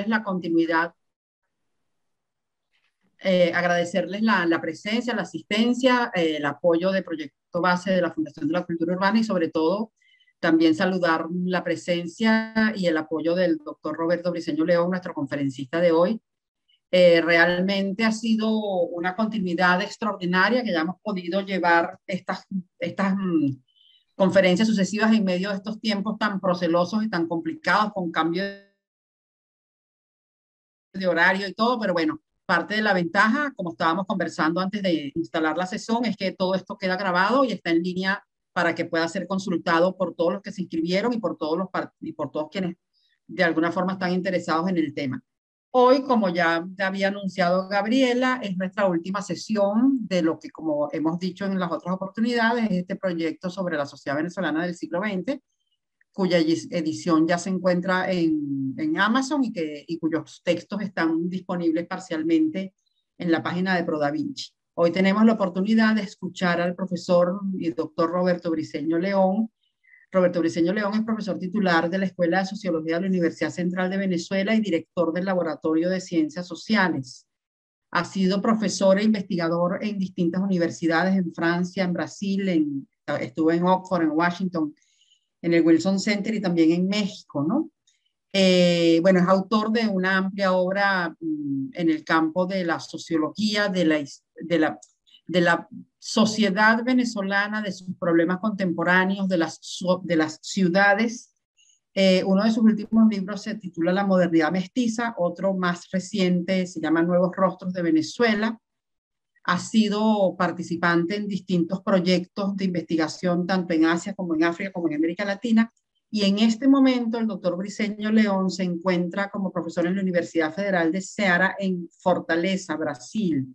la continuidad, agradecerles la presencia, la asistencia, el apoyo de Proyecto Base de la Fundación de la Cultura Urbana y sobre todo también saludar la presencia y el apoyo del doctor Roberto Briceño León, nuestro conferencista de hoy. Realmente ha sido una continuidad extraordinaria que ya hemos podido llevar estas conferencias sucesivas en medio de estos tiempos tan procelosos y tan complicados con cambio de horario y todo, pero bueno, parte de la ventaja, como estábamos conversando antes de instalar la sesión, es que todo esto queda grabado y está en línea para que pueda ser consultado por todos los que se inscribieron y por todos quienes de alguna forma están interesados en el tema. Hoy, como ya había anunciado Gabriela, es nuestra última sesión de lo que, como hemos dicho en las otras oportunidades, es este proyecto sobre la sociedad venezolana del siglo XX, cuya edición ya se encuentra en Amazon y cuyos textos están disponibles parcialmente en la página de ProDaVinci. Hoy tenemos la oportunidad de escuchar al profesor y doctor Roberto Briceño León. Roberto Briceño León es profesor titular de la Escuela de Sociología de la Universidad Central de Venezuela y director del Laboratorio de Ciencias Sociales. Ha sido profesor e investigador en distintas universidades en Francia, en Brasil, estuvo en Oxford, en Washington, en el Wilson Center y también en México, ¿no? Bueno, es autor de una amplia obra en el campo de la sociología, de la sociedad venezolana, de sus problemas contemporáneos, de las ciudades. Uno de sus últimos libros se titula La modernidad mestiza, otro más reciente se llama Nuevos rostros de Venezuela. Ha sido participante en distintos proyectos de investigación, tanto en Asia como en África, como en América Latina. Y en este momento el doctor Briceño León se encuentra como profesor en la Universidad Federal de Ceará en Fortaleza, Brasil.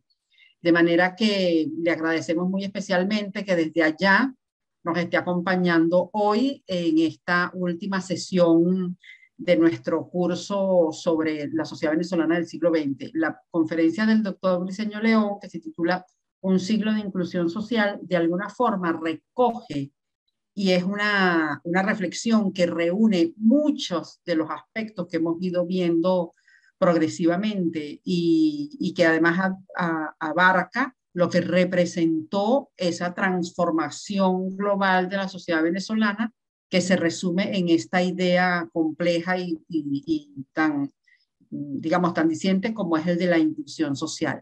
De manera que le agradecemos muy especialmente que desde allá nos esté acompañando hoy en esta última sesión de nuestro curso sobre la sociedad venezolana del siglo XX. La conferencia del doctor Briceño León, que se titula Un siglo de inclusión social, de alguna forma recoge y es una reflexión que reúne muchos de los aspectos que hemos ido viendo progresivamente y que además abarca lo que representó esa transformación global de la sociedad venezolana que se resume en esta idea compleja y tan, digamos, tan diciente como es el de la inclusión social.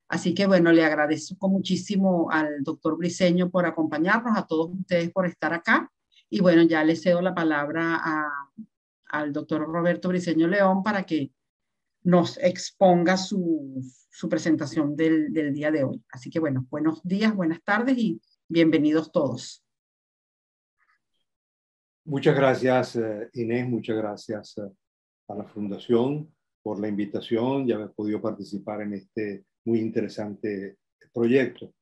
Así que bueno, le agradezco muchísimo al doctor Briceño por acompañarnos, a todos ustedes por estar acá. Y bueno, ya le cedo la palabra al doctor Roberto Briceño León para que nos exponga su presentación del día de hoy. Así que bueno, buenos días, buenas tardes y bienvenidos todos. Muchas gracias, Inés, muchas gracias a la Fundación por la invitación y haber podido participar en este muy interesante proyecto.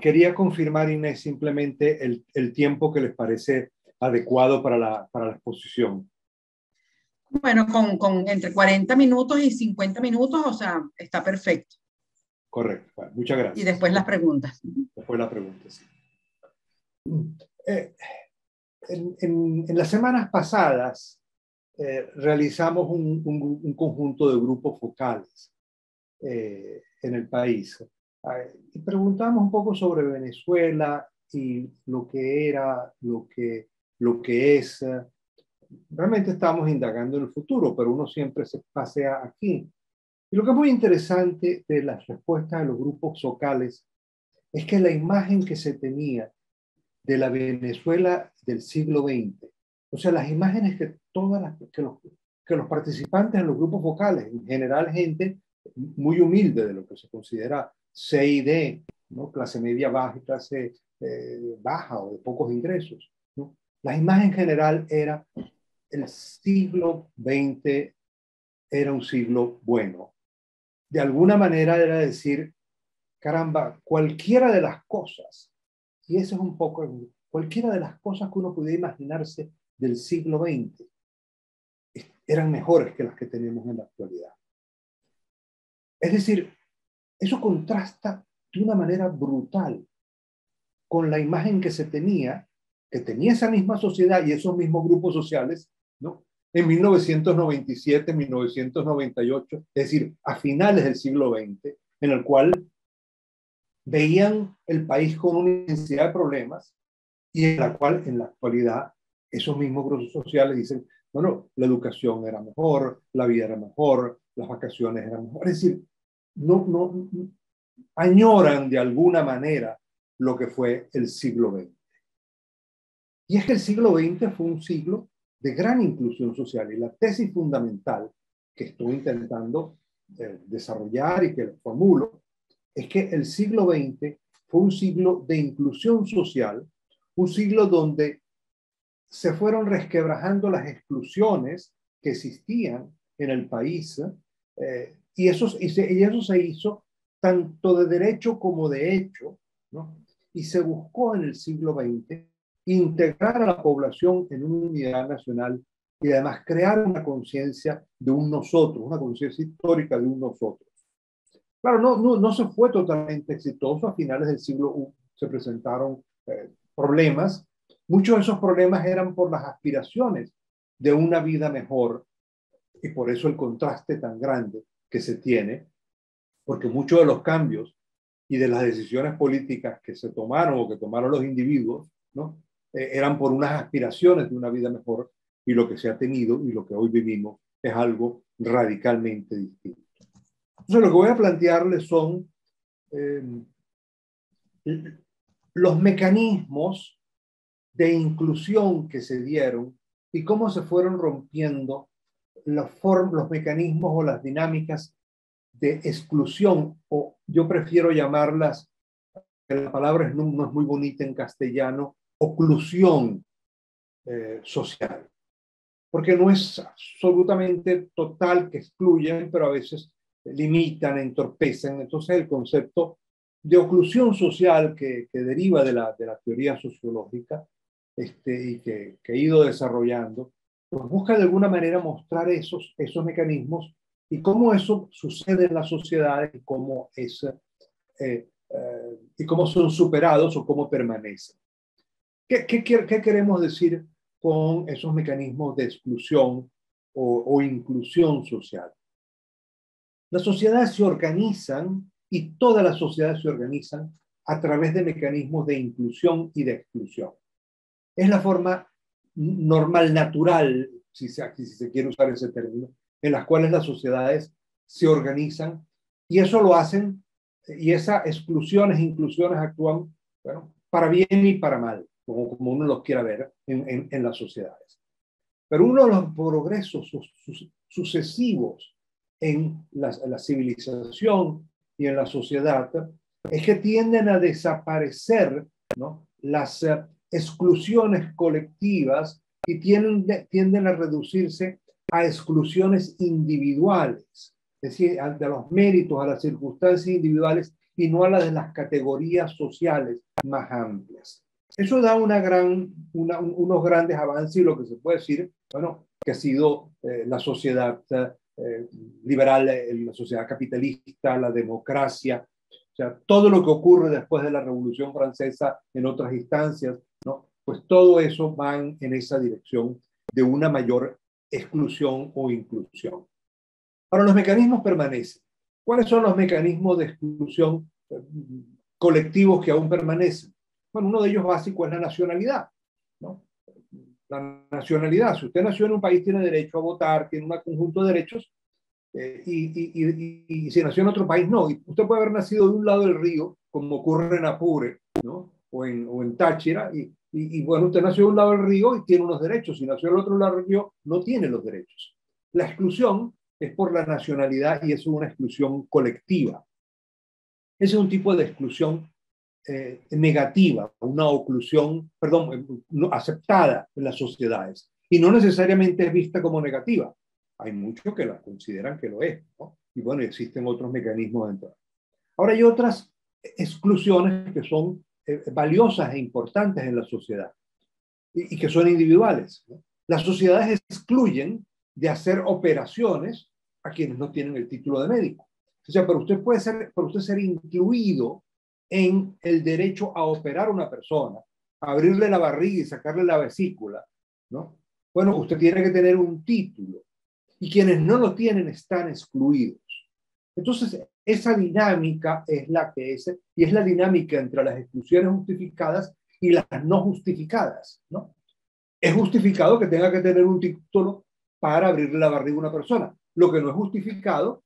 Quería confirmar, Inés, simplemente el tiempo que les parece adecuado para la exposición. Bueno, con entre 40 minutos y 50 minutos, o sea, está perfecto. Correcto, bueno, muchas gracias. Y después las preguntas. Después las preguntas, sí. En las semanas pasadas realizamos un conjunto de grupos focales en el país. Y preguntamos un poco sobre Venezuela y lo que era, lo que es. Realmente estamos indagando en el futuro, pero uno siempre se pasea aquí. Y lo que es muy interesante de las respuestas de los grupos focales es que la imagen que se tenía de la Venezuela del siglo XX, o sea, las imágenes que los participantes en los grupos focales, en general gente muy humilde de lo que se considera C y D, ¿no? Clase media baja y clase baja o de pocos ingresos, ¿no? La imagen en general era el siglo XX era un siglo bueno. De alguna manera era decir, caramba, cualquiera de las cosas, y eso es un poco, cualquiera de las cosas que uno pudiera imaginarse del siglo XX eran mejores que las que tenemos en la actualidad. Es decir, eso contrasta de una manera brutal con la imagen que se tenía, que tenía esa misma sociedad y esos mismos grupos sociales, ¿no? en 1997, 1998, es decir, a finales del siglo XX, en el cual veían el país con una intensidad de problemas y en la cual en la actualidad esos mismos grupos sociales dicen, bueno, la educación era mejor, la vida era mejor, las vacaciones eran mejor. Es decir, no añoran de alguna manera lo que fue el siglo XX. Y es que el siglo XX fue un siglo de gran inclusión social, y la tesis fundamental que estoy intentando desarrollar y que formulo es que el siglo XX fue un siglo de inclusión social, un siglo donde se fueron resquebrajando las exclusiones que existían en el país, y eso se hizo tanto de derecho como de hecho, ¿no? Y se buscó en el siglo XX integrar a la población en una unidad nacional y además crear una conciencia de un nosotros, una conciencia histórica de un nosotros. Claro, no se fue totalmente exitoso. A finales del siglo se presentaron problemas. Muchos de esos problemas eran por las aspiraciones de una vida mejor, y por eso el contraste tan grande que se tiene, porque muchos de los cambios y de las decisiones políticas que se tomaron o que tomaron los individuos, ¿no? Eran por unas aspiraciones de una vida mejor, y lo que se ha tenido y lo que hoy vivimos es algo radicalmente distinto. Entonces, lo que voy a plantearles son los mecanismos de inclusión que se dieron y cómo se fueron rompiendo los mecanismos o las dinámicas de exclusión, o yo prefiero llamarlas, la palabra no es muy bonita en castellano, oclusión social. Porque no es absolutamente total que excluyen, pero a veces limitan, entorpecen. Entonces el concepto de oclusión social que deriva de la teoría sociológica, y que he ido desarrollando, pues busca de alguna manera mostrar esos mecanismos y cómo eso sucede en las sociedades, y cómo son superados o cómo permanecen. ¿Qué queremos decir con esos mecanismos de exclusión o inclusión social? Las sociedades se organizan, y todas las sociedades se organizan a través de mecanismos de inclusión y de exclusión. Es la forma normal, natural, si se quiere usar ese término, en las cuales las sociedades se organizan, y eso lo hacen, y esas exclusiones e inclusiones actúan, bueno, para bien y para mal, como uno los quiera ver en las sociedades. Pero uno de los progresos sucesivos en la civilización y en la sociedad es que tienden a desaparecer, ¿no?, las exclusiones colectivas, y tienden a reducirse a exclusiones individuales, es decir, de los méritos, a las circunstancias individuales, y no a las de las categorías sociales más amplias. Eso da unos grandes avances, y lo que se puede decir, bueno, que ha sido la sociedad liberal, la sociedad capitalista, la democracia, o sea, todo lo que ocurre después de la Revolución Francesa en otras instancias, ¿no? Pues todo eso va en esa dirección de una mayor exclusión o inclusión. Ahora, los mecanismos permanecen. ¿Cuáles son los mecanismos de exclusión colectivos que aún permanecen? Bueno, uno de ellos básico es la nacionalidad, ¿no? La nacionalidad. Si usted nació en un país, tiene derecho a votar, tiene un conjunto de derechos, y si nació en otro país, no. Y usted puede haber nacido de un lado del río, como ocurre en Apure, ¿no?, o en Táchira, y bueno, usted nació de un lado del río y tiene unos derechos. Si nació del otro lado del río, no tiene los derechos. La exclusión es por la nacionalidad, y es una exclusión colectiva. Ese es un tipo de exclusión negativa, una oclusión, perdón, no, aceptada en las sociedades, y no necesariamente es vista como negativa. Hay muchos que la consideran que lo es, ¿no? Y bueno, existen otros mecanismos dentro. Ahora, hay otras exclusiones que son valiosas e importantes en la sociedad, y que son individuales, ¿no? Las sociedades excluyen de hacer operaciones a quienes no tienen el título de médico. O sea, para usted ser incluido en el derecho a operar a una persona, a abrirle la barriga y sacarle la vesícula, ¿no?, Bueno, usted tiene que tener un título y quienes no lo tienen están excluidos. Entonces, esa dinámica es la que es, y es la dinámica entre las exclusiones justificadas y las no justificadas, ¿no? Es justificado que tenga que tener un título para abrirle la barriga a una persona. Lo que no es justificado,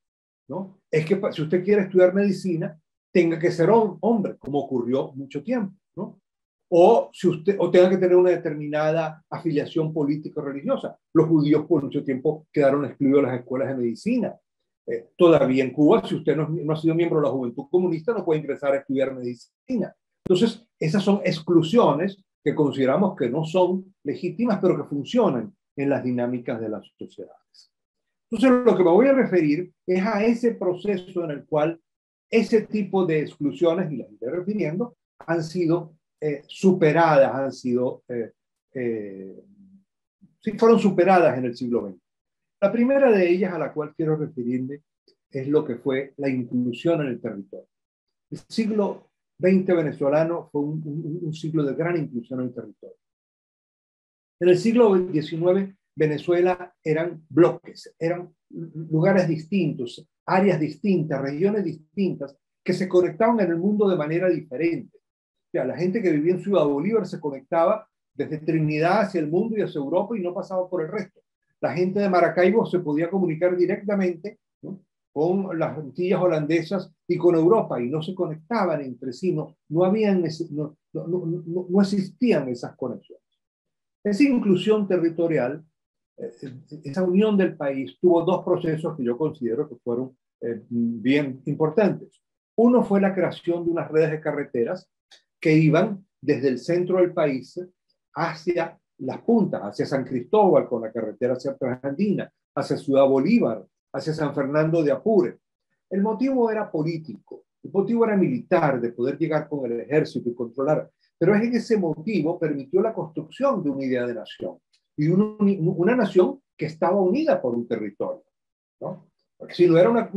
¿no?, es que si usted quiere estudiar medicina, tenga que ser hombre, como ocurrió mucho tiempo, ¿no? O si usted, o tenga que tener una determinada afiliación política o religiosa. Los judíos por mucho tiempo quedaron excluidos de las escuelas de medicina. Todavía en Cuba, si usted no ha sido miembro de la Juventud Comunista, no puede ingresar a estudiar medicina. Entonces, esas son exclusiones que consideramos que no son legítimas, pero que funcionan en las dinámicas de las sociedades. Entonces, lo que me voy a referir es a ese proceso en el cual ese tipo de exclusiones, y las estoy refiriendo, han sido superadas, sí, fueron superadas en el siglo XX. La primera de ellas a la cual quiero referirme es lo que fue la inclusión en el territorio. El siglo XX venezolano fue un siglo de gran inclusión en el territorio. En el siglo XIX, Venezuela eran bloques, eran lugares distintos, áreas distintas, regiones distintas, que se conectaban en el mundo de manera diferente. O sea, la gente que vivía en Ciudad Bolívar se conectaba desde Trinidad hacia el mundo y hacia Europa y no pasaba por el resto. La gente de Maracaibo se podía comunicar directamente, ¿no?, con las Antillas holandesas y con Europa, y no se conectaban entre sí, no existían esas conexiones. Esa inclusión territorial, esa unión del país, tuvo dos procesos que yo considero que fueron bien importantes. Uno fue la creación de unas redes de carreteras que iban desde el centro del país hacia las puntas, hacia San Cristóbal con la carretera hacia Transandina, hacia Ciudad Bolívar, hacia San Fernando de Apure. El motivo era político, el motivo era militar, de poder llegar con el ejército y controlar, pero es que ese motivo permitió la construcción de una idea de nación, y una nación que estaba unida por un territorio, ¿no? Porque si no era una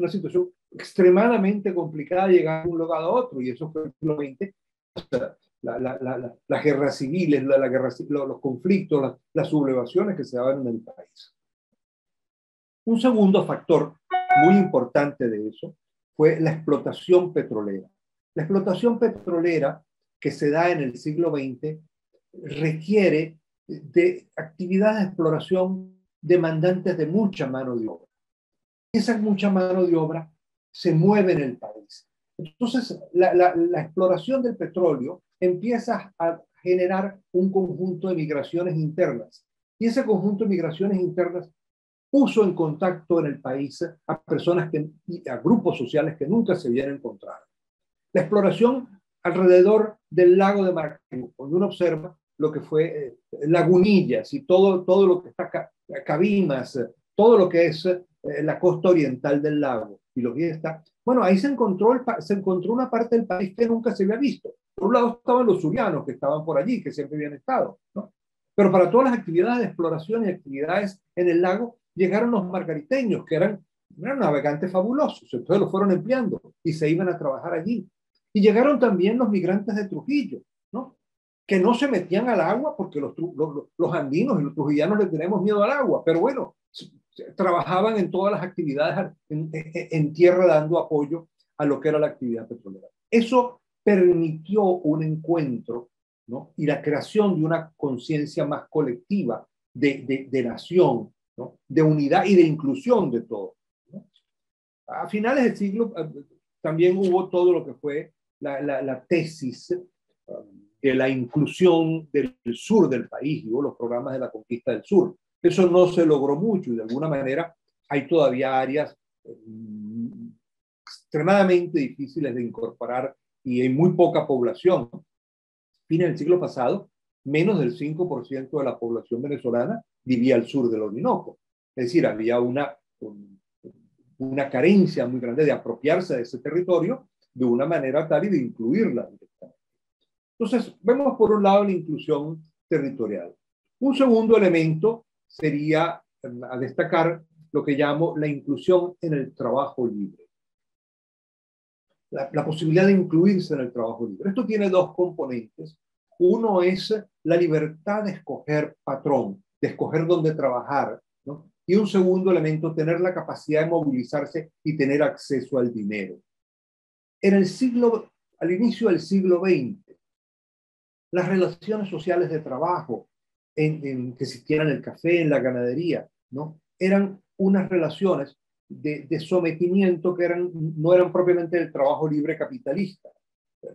situación extremadamente complicada llegar de un lugar a otro, y eso fue simplemente las guerras civiles, los conflictos, las sublevaciones que se daban en el país. Un segundo factor muy importante de eso fue la explotación petrolera. La explotación petrolera que se da en el siglo XX requiere de actividades de exploración demandantes de mucha mano de obra. Esa mucha mano de obra se mueve en el país. Entonces, la exploración del petróleo empieza a generar un conjunto de migraciones internas. Y ese conjunto de migraciones internas puso en contacto en el país a personas, a grupos sociales que nunca se habían encontrado. La exploración alrededor del lago de Maracaibo, cuando uno observa lo que fue Lagunillas y todo lo que está Cabimas, todo lo que es la costa oriental del lago, y lo que está, bueno, ahí se encontró una parte del país que nunca se había visto. Por un lado estaban los surianos que estaban por allí, que siempre habían estado, ¿no? Pero para todas las actividades de exploración y actividades en el lago, llegaron los margariteños, que eran navegantes fabulosos, entonces los fueron empleando y se iban a trabajar allí. Y llegaron también los migrantes de Trujillo, ¿no?, que no se metían al agua porque los andinos y los trujillanos le tenemos miedo al agua, pero bueno, trabajaban en todas las actividades en tierra dando apoyo a lo que era la actividad petrolera. Eso permitió un encuentro, ¿no?, y la creación de una conciencia más colectiva de nación, ¿no?, de unidad y de inclusión de todo, ¿no? A finales del siglo también hubo todo lo que fue la tesis de la inclusión del sur del país, y hubo los programas de la conquista del sur. Eso no se logró mucho y de alguna manera hay todavía áreas extremadamente difíciles de incorporar y hay muy poca población. A fines del siglo pasado, menos del 5% de la población venezolana vivía al sur del Orinoco. Es decir, había una carencia muy grande de apropiarse de ese territorio de una manera tal y de incluirla directamente. Entonces, vemos por un lado la inclusión territorial. Un segundo elemento sería a destacar lo que llamo la inclusión en el trabajo libre. La posibilidad de incluirse en el trabajo libre. Esto tiene dos componentes. Uno es la libertad de escoger patrón, de escoger dónde trabajar, ¿no? Y un segundo elemento, tener la capacidad de movilizarse y tener acceso al dinero. Al inicio del siglo XX, las relaciones sociales de trabajo que existían en el café, en la ganadería, ¿no? Eran unas relaciones de sometimiento que no eran propiamente el trabajo libre capitalista.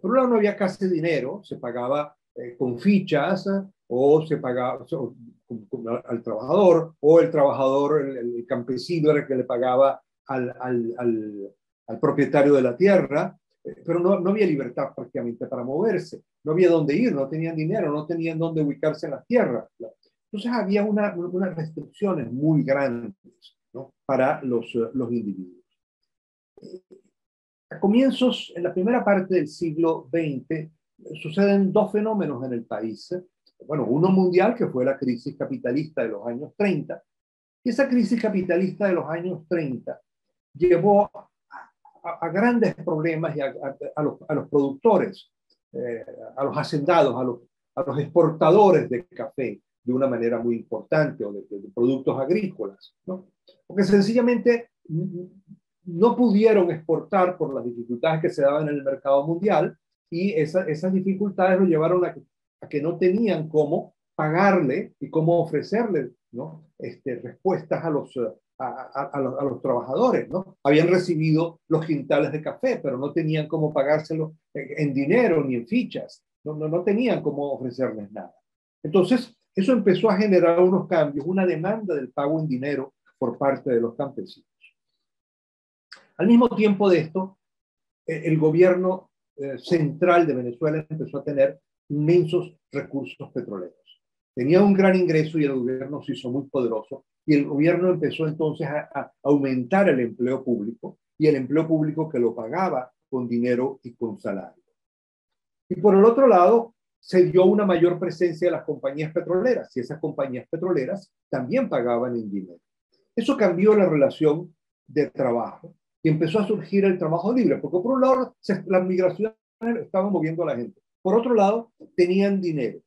Por un lado no había casi dinero, se pagaba con fichas o se pagaba al trabajador, o el trabajador, el campesino era el que le pagaba al propietario de la tierra, pero no había libertad prácticamente para moverse, no había dónde ir, no tenían dinero, no tenían dónde ubicarse en la tierra. Entonces había unas restricciones muy grandes, ¿no? Para los individuos. A comienzos, en la primera parte del siglo XX, suceden dos fenómenos en el país. Bueno, uno mundial, que fue la crisis capitalista de los años 30, y esa crisis capitalista de los años 30 llevó a grandes problemas y a los productores, a los hacendados, a los exportadores de café de una manera muy importante, o de productos agrícolas, ¿no? Porque sencillamente no pudieron exportar por las dificultades que se daban en el mercado mundial, y esas dificultades lo llevaron a que no tenían cómo pagarle y cómo ofrecerle, ¿no? Respuestas a los trabajadores, ¿no? Habían recibido los quintales de café, pero no tenían cómo pagárselo en dinero ni en fichas, no tenían cómo ofrecerles nada. Entonces, eso empezó a generar unos cambios, una demanda del pago en dinero por parte de los campesinos. Al mismo tiempo de esto, el gobierno central de Venezuela empezó a tener inmensos recursos petroleros. Tenía un gran ingreso y el gobierno se hizo muy poderoso, y el gobierno empezó entonces a aumentar el empleo público, y el empleo público que lo pagaba con dinero y con salario. Y por el otro lado, se dio una mayor presencia de las compañías petroleras, y esas compañías petroleras también pagaban en dinero. Eso cambió la relación de trabajo y empezó a surgir el trabajo libre, porque por un lado las migraciones estaban moviendo a la gente, por otro lado tenían dinero.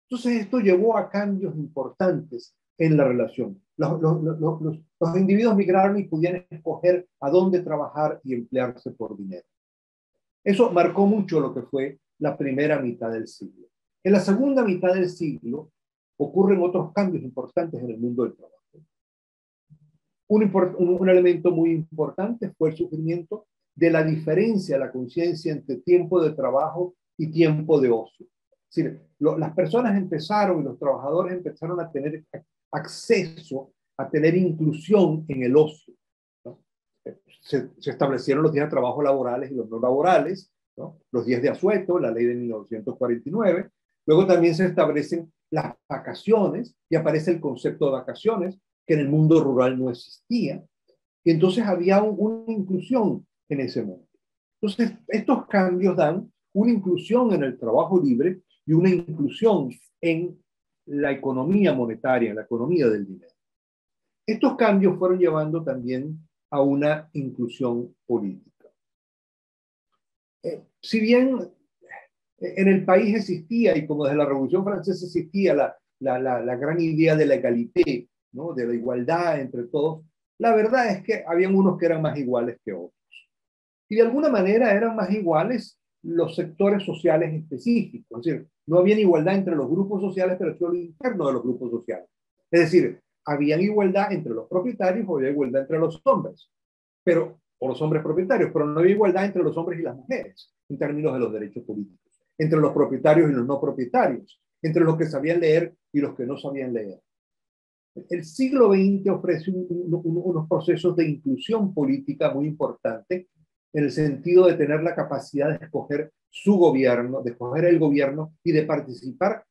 Entonces esto llevó a cambios importantes en la relación. Los individuos migraron y podían escoger a dónde trabajar y emplearse por dinero. Eso marcó mucho lo que fue la primera mitad del siglo. En la segunda mitad del siglo ocurren otros cambios importantes en el mundo del trabajo. Un elemento muy importante fue el surgimiento de la diferencia, la conciencia entre tiempo de trabajo y tiempo de ocio. Es decir, las personas empezaron, y los trabajadores empezaron a tener acceso, a tener inclusión en el ocio, ¿no? Se establecieron los días de trabajo laborales y los no laborales, ¿no? Los días de asueto, la ley de 1949. Luego también se establecen las vacaciones y aparece el concepto de vacaciones, que en el mundo rural no existía. Y entonces había una inclusión en ese mundo. Entonces, estos cambios dan una inclusión en el trabajo libre y una inclusión en la economía monetaria, en la economía del dinero. Estos cambios fueron llevando también a una inclusión política. Si bien en el país existía, y como desde la Revolución Francesa existía la gran idea de la égalité, ¿no? De la igualdad entre todos, la verdad es que habían unos que eran más iguales que otros. Y de alguna manera eran más iguales los sectores sociales específicos. Es decir, no había igualdad entre los grupos sociales, pero solo interno de los grupos sociales. Es decir, había igualdad entre los propietarios, o había igualdad entre los hombres, o los hombres propietarios, pero no había igualdad entre los hombres y las mujeres en términos de los derechos políticos, entre los propietarios y los no propietarios, entre los que sabían leer y los que no sabían leer. El siglo XX ofrece unos procesos de inclusión política muy importantes, en el sentido de tener la capacidad de escoger su gobierno, de escoger el gobierno y de participar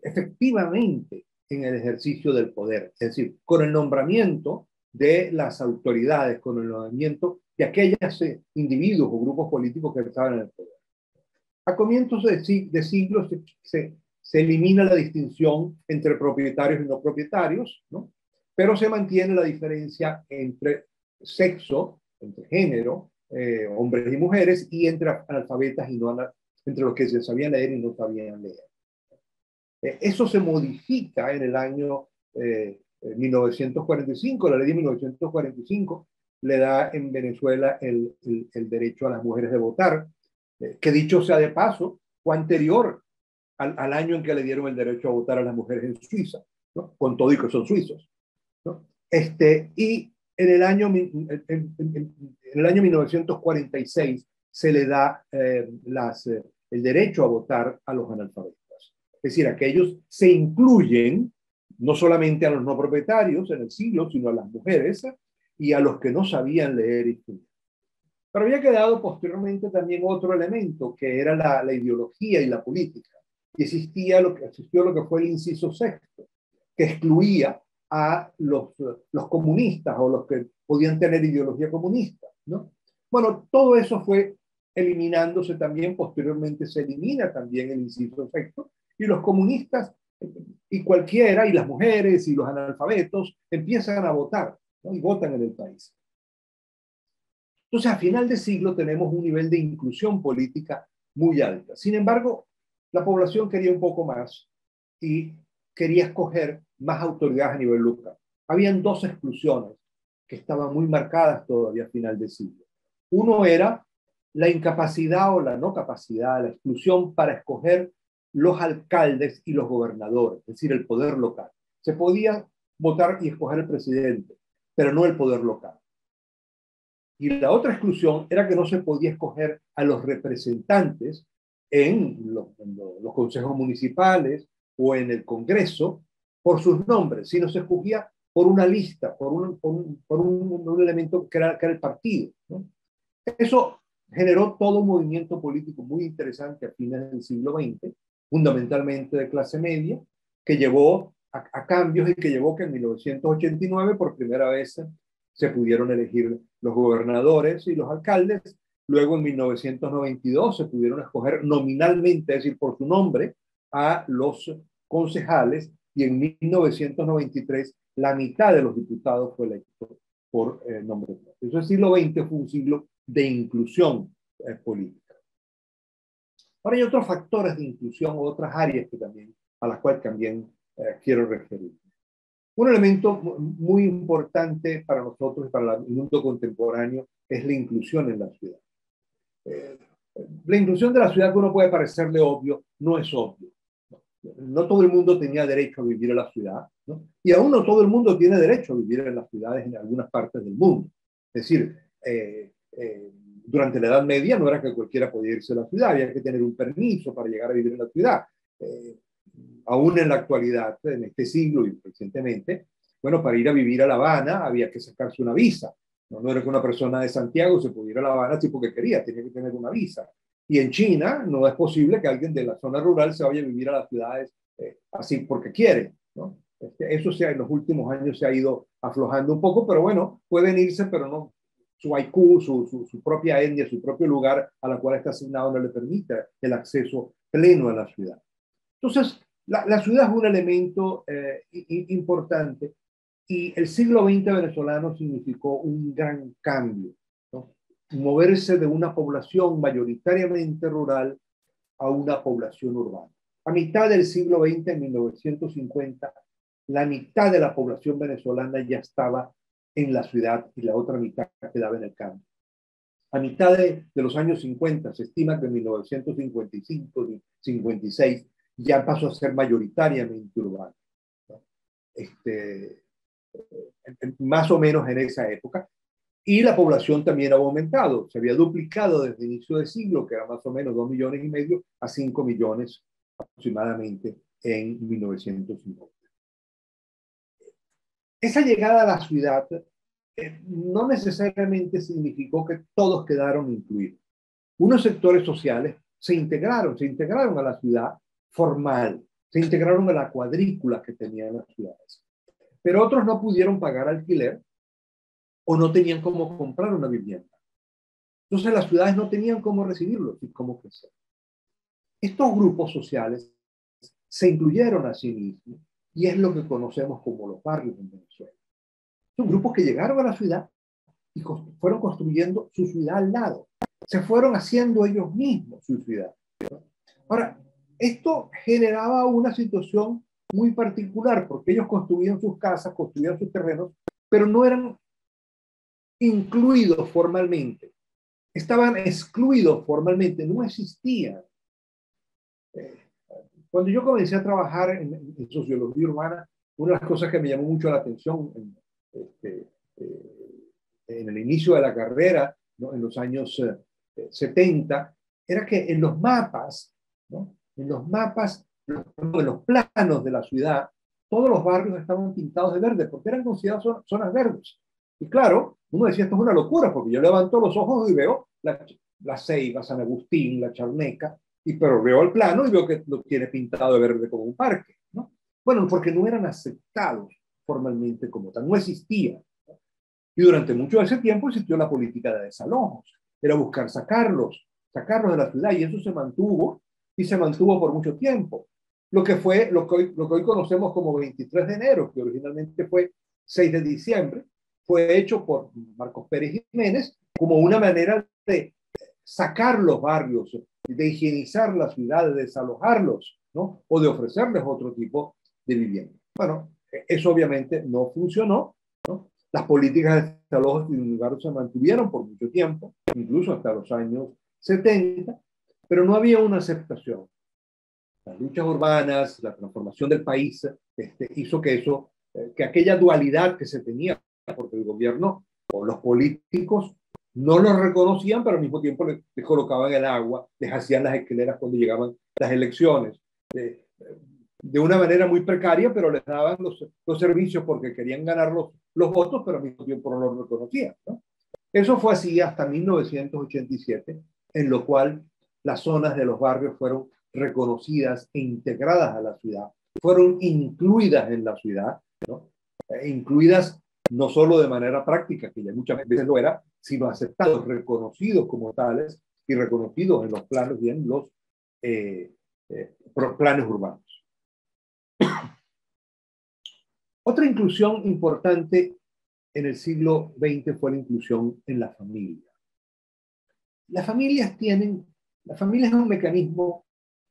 efectivamente en el ejercicio del poder. Es decir, con el nombramiento de las autoridades, con el nombramiento de aquellos individuos o grupos políticos que estaban en el poder. A comienzos de siglo se elimina la distinción entre propietarios y no propietarios, ¿no? Pero se mantiene la diferencia entre sexo, entre género, hombres y mujeres, y entre analfabetas y no, entre los que se sabían leer y no sabían leer. Eso se modifica en el año 1945, la ley de 1945 le da en Venezuela el derecho a las mujeres de votar, que dicho sea de paso, fue anterior al año en que le dieron el derecho a votar a las mujeres en Suiza, ¿no? Con todo y que son suizos, ¿no? Y en el año 1946 se le da el derecho a votar a los analfabetas. Es decir, a que ellos se incluyen no solamente a los no propietarios en el siglo, sino a las mujeres y a los que no sabían leer y escribir. Pero había quedado posteriormente también otro elemento, que era la ideología y la política. Y existió lo que fue el inciso sexto, que excluía a los comunistas o los que podían tener ideología comunista, ¿no? Bueno, todo eso fue eliminándose también, posteriormente se elimina también el inciso sexto, y los comunistas y cualquiera, y las mujeres y los analfabetos empiezan a votar, ¿no? Y votan en el país. Entonces, a final de siglo tenemos un nivel de inclusión política muy alta. Sin embargo, la población quería un poco más y quería escoger más autoridades a nivel local. Habían dos exclusiones que estaban muy marcadas todavía a final de siglo. Uno era la incapacidad o la no capacidad, la exclusión para escoger los alcaldes y los gobernadores, es decir, el poder local. Se podía votar y escoger el presidente, pero no el poder local. Y la otra exclusión era que no se podía escoger a los representantes en los consejos municipales o en el Congreso por sus nombres, sino se escogía por una lista, por un elemento que era el partido, ¿no? Eso generó todo un movimiento político muy interesante a fines del siglo XX, fundamentalmente de clase media, que llevó a cambios y que llevó que en 1989 por primera vez se pudieron elegir los gobernadores y los alcaldes. Luego en 1992 se pudieron escoger nominalmente, es decir, por su nombre, a los concejales, y en 1993 la mitad de los diputados fue electo por nombre propio. Entonces el siglo XX fue un siglo de inclusión política. Ahora hay otros factores de inclusión, otras áreas que también, a las cuales también quiero referirme. Un elemento muy importante para nosotros y para el mundo contemporáneo es la inclusión en la ciudad. La inclusión de la ciudad, que uno puede parecerle obvio, no es obvio. No todo el mundo tenía derecho a vivir en la ciudad, ¿no? Y aún no todo el mundo tiene derecho a vivir en las ciudades en algunas partes del mundo. Es decir, durante la Edad Media no era que cualquiera podía irse a la ciudad, había que tener un permiso para llegar a vivir en la ciudad. Aún en la actualidad, en este siglo y recientemente, bueno, para ir a vivir a La Habana había que sacarse una visa. No era que una persona de Santiago se pudiera ir a La Habana sí porque quería, tenía que tener una visa. Y en China no es posible que alguien de la zona rural se vaya a vivir a las ciudades así porque quiere, ¿no? Eso en los últimos años se ha ido aflojando un poco, pero bueno, pueden irse, pero no, su IQ, su propia etnia, su propio lugar a la cual está asignado no le permite el acceso pleno a la ciudad. Entonces, la ciudad es un elemento importante, y el siglo XX venezolano significó un gran cambio, ¿no? Moverse de una población mayoritariamente rural a una población urbana. A mitad del siglo XX, en 1950, la mitad de la población venezolana ya estaba en la ciudad y la otra mitad quedaba en el campo. A mitad de los años 50, se estima que en 1955, 56, ya pasó a ser mayoritariamente urbano, ¿no? Más o menos en esa época. Y la población también ha aumentado, se había duplicado desde el inicio del siglo, que era más o menos 2,5 millones, a 5 millones aproximadamente en 1950. Esa llegada a la ciudad no necesariamente significó que todos quedaron incluidos. Unos sectores sociales se integraron a la ciudad formal, se integraron a la cuadrícula que tenían las ciudades. Pero otros no pudieron pagar alquiler o no tenían cómo comprar una vivienda. Entonces las ciudades no tenían cómo recibirlos y cómo crecer. Estos grupos sociales se incluyeron a sí mismos y es lo que conocemos como los barrios en Venezuela. Son grupos que llegaron a la ciudad y fueron construyendo su ciudad al lado. Se fueron haciendo ellos mismos su ciudad. Ahora, Esto generaba una situación muy particular, porque ellos construían sus casas, construían sus terrenos, pero no eran incluidos formalmente. Estaban excluidos formalmente, no existían. Cuando yo comencé a trabajar en sociología urbana, una de las cosas que me llamó mucho la atención este, en el inicio de la carrera, ¿no? En los años 70, era que en los mapas, ¿no? En los planos de la ciudad, todos los barrios estaban pintados de verde, porque eran considerados zonas verdes. Y claro, uno decía, esto es una locura, porque yo levanto los ojos y veo la Ceiba, San Agustín, la Charneca, pero veo el plano y veo que lo tiene pintado de verde como un parque, ¿no? Bueno, porque no eran aceptados formalmente como tal, no existían. Y durante mucho de ese tiempo existió la política de desalojos, era buscar sacarlos de la ciudad, y eso se mantuvo, y se mantuvo por mucho tiempo. Lo que hoy conocemos como 23 de enero, que originalmente fue 6 de diciembre, fue hecho por Marcos Pérez Jiménez como una manera de sacar los barrios, de higienizar la ciudad, de desalojarlos, ¿no? O de ofrecerles otro tipo de vivienda. Bueno, eso obviamente no funcionó, ¿no? Las políticas de desalojos sin lugar se mantuvieron por mucho tiempo, incluso hasta los años 70, pero no había una aceptación. Las luchas urbanas, la transformación del país, hizo que que aquella dualidad que se tenía, porque el gobierno o los políticos no los reconocían, pero al mismo tiempo les colocaban el agua, les hacían las escaleras cuando llegaban las elecciones, de una manera muy precaria, pero les daban los servicios porque querían ganar los votos, pero al mismo tiempo no los reconocían, ¿no? Eso fue así hasta 1987, en lo cual las zonas de los barrios fueron reconocidas e integradas a la ciudad, fueron incluidas en la ciudad, ¿no? Incluidas no solo de manera práctica, que ya muchas veces lo era, sino aceptados, reconocidos como tales y reconocidos en los planos y en los planes urbanos. Otra inclusión importante en el siglo XX fue la inclusión en la familia. Las familias es un mecanismo,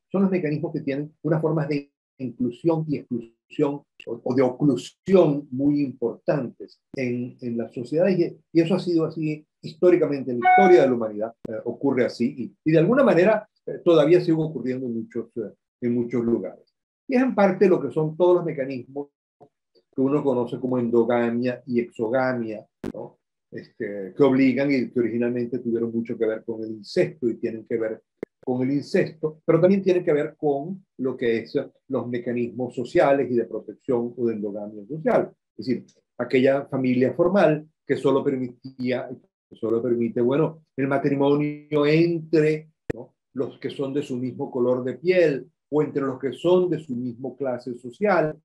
son los mecanismos que tienen unas formas de inclusión y exclusión o de oclusión muy importantes en las sociedades, y eso ha sido así históricamente en la historia de la humanidad, ocurre así, y de alguna manera todavía sigue ocurriendo en muchos lugares. Y es en parte lo que son todos los mecanismos que uno conoce como endogamia y exogamia, ¿no? Que obligan y que originalmente tuvieron mucho que ver con el incesto y tienen que ver con el incesto, pero también tienen que ver con lo que es los mecanismos sociales y de protección o de endogamia social. Es decir, aquella familia formal que solo permite, bueno, el matrimonio entre, ¿no?, los que son de su mismo color de piel o entre los que son de su misma clase social,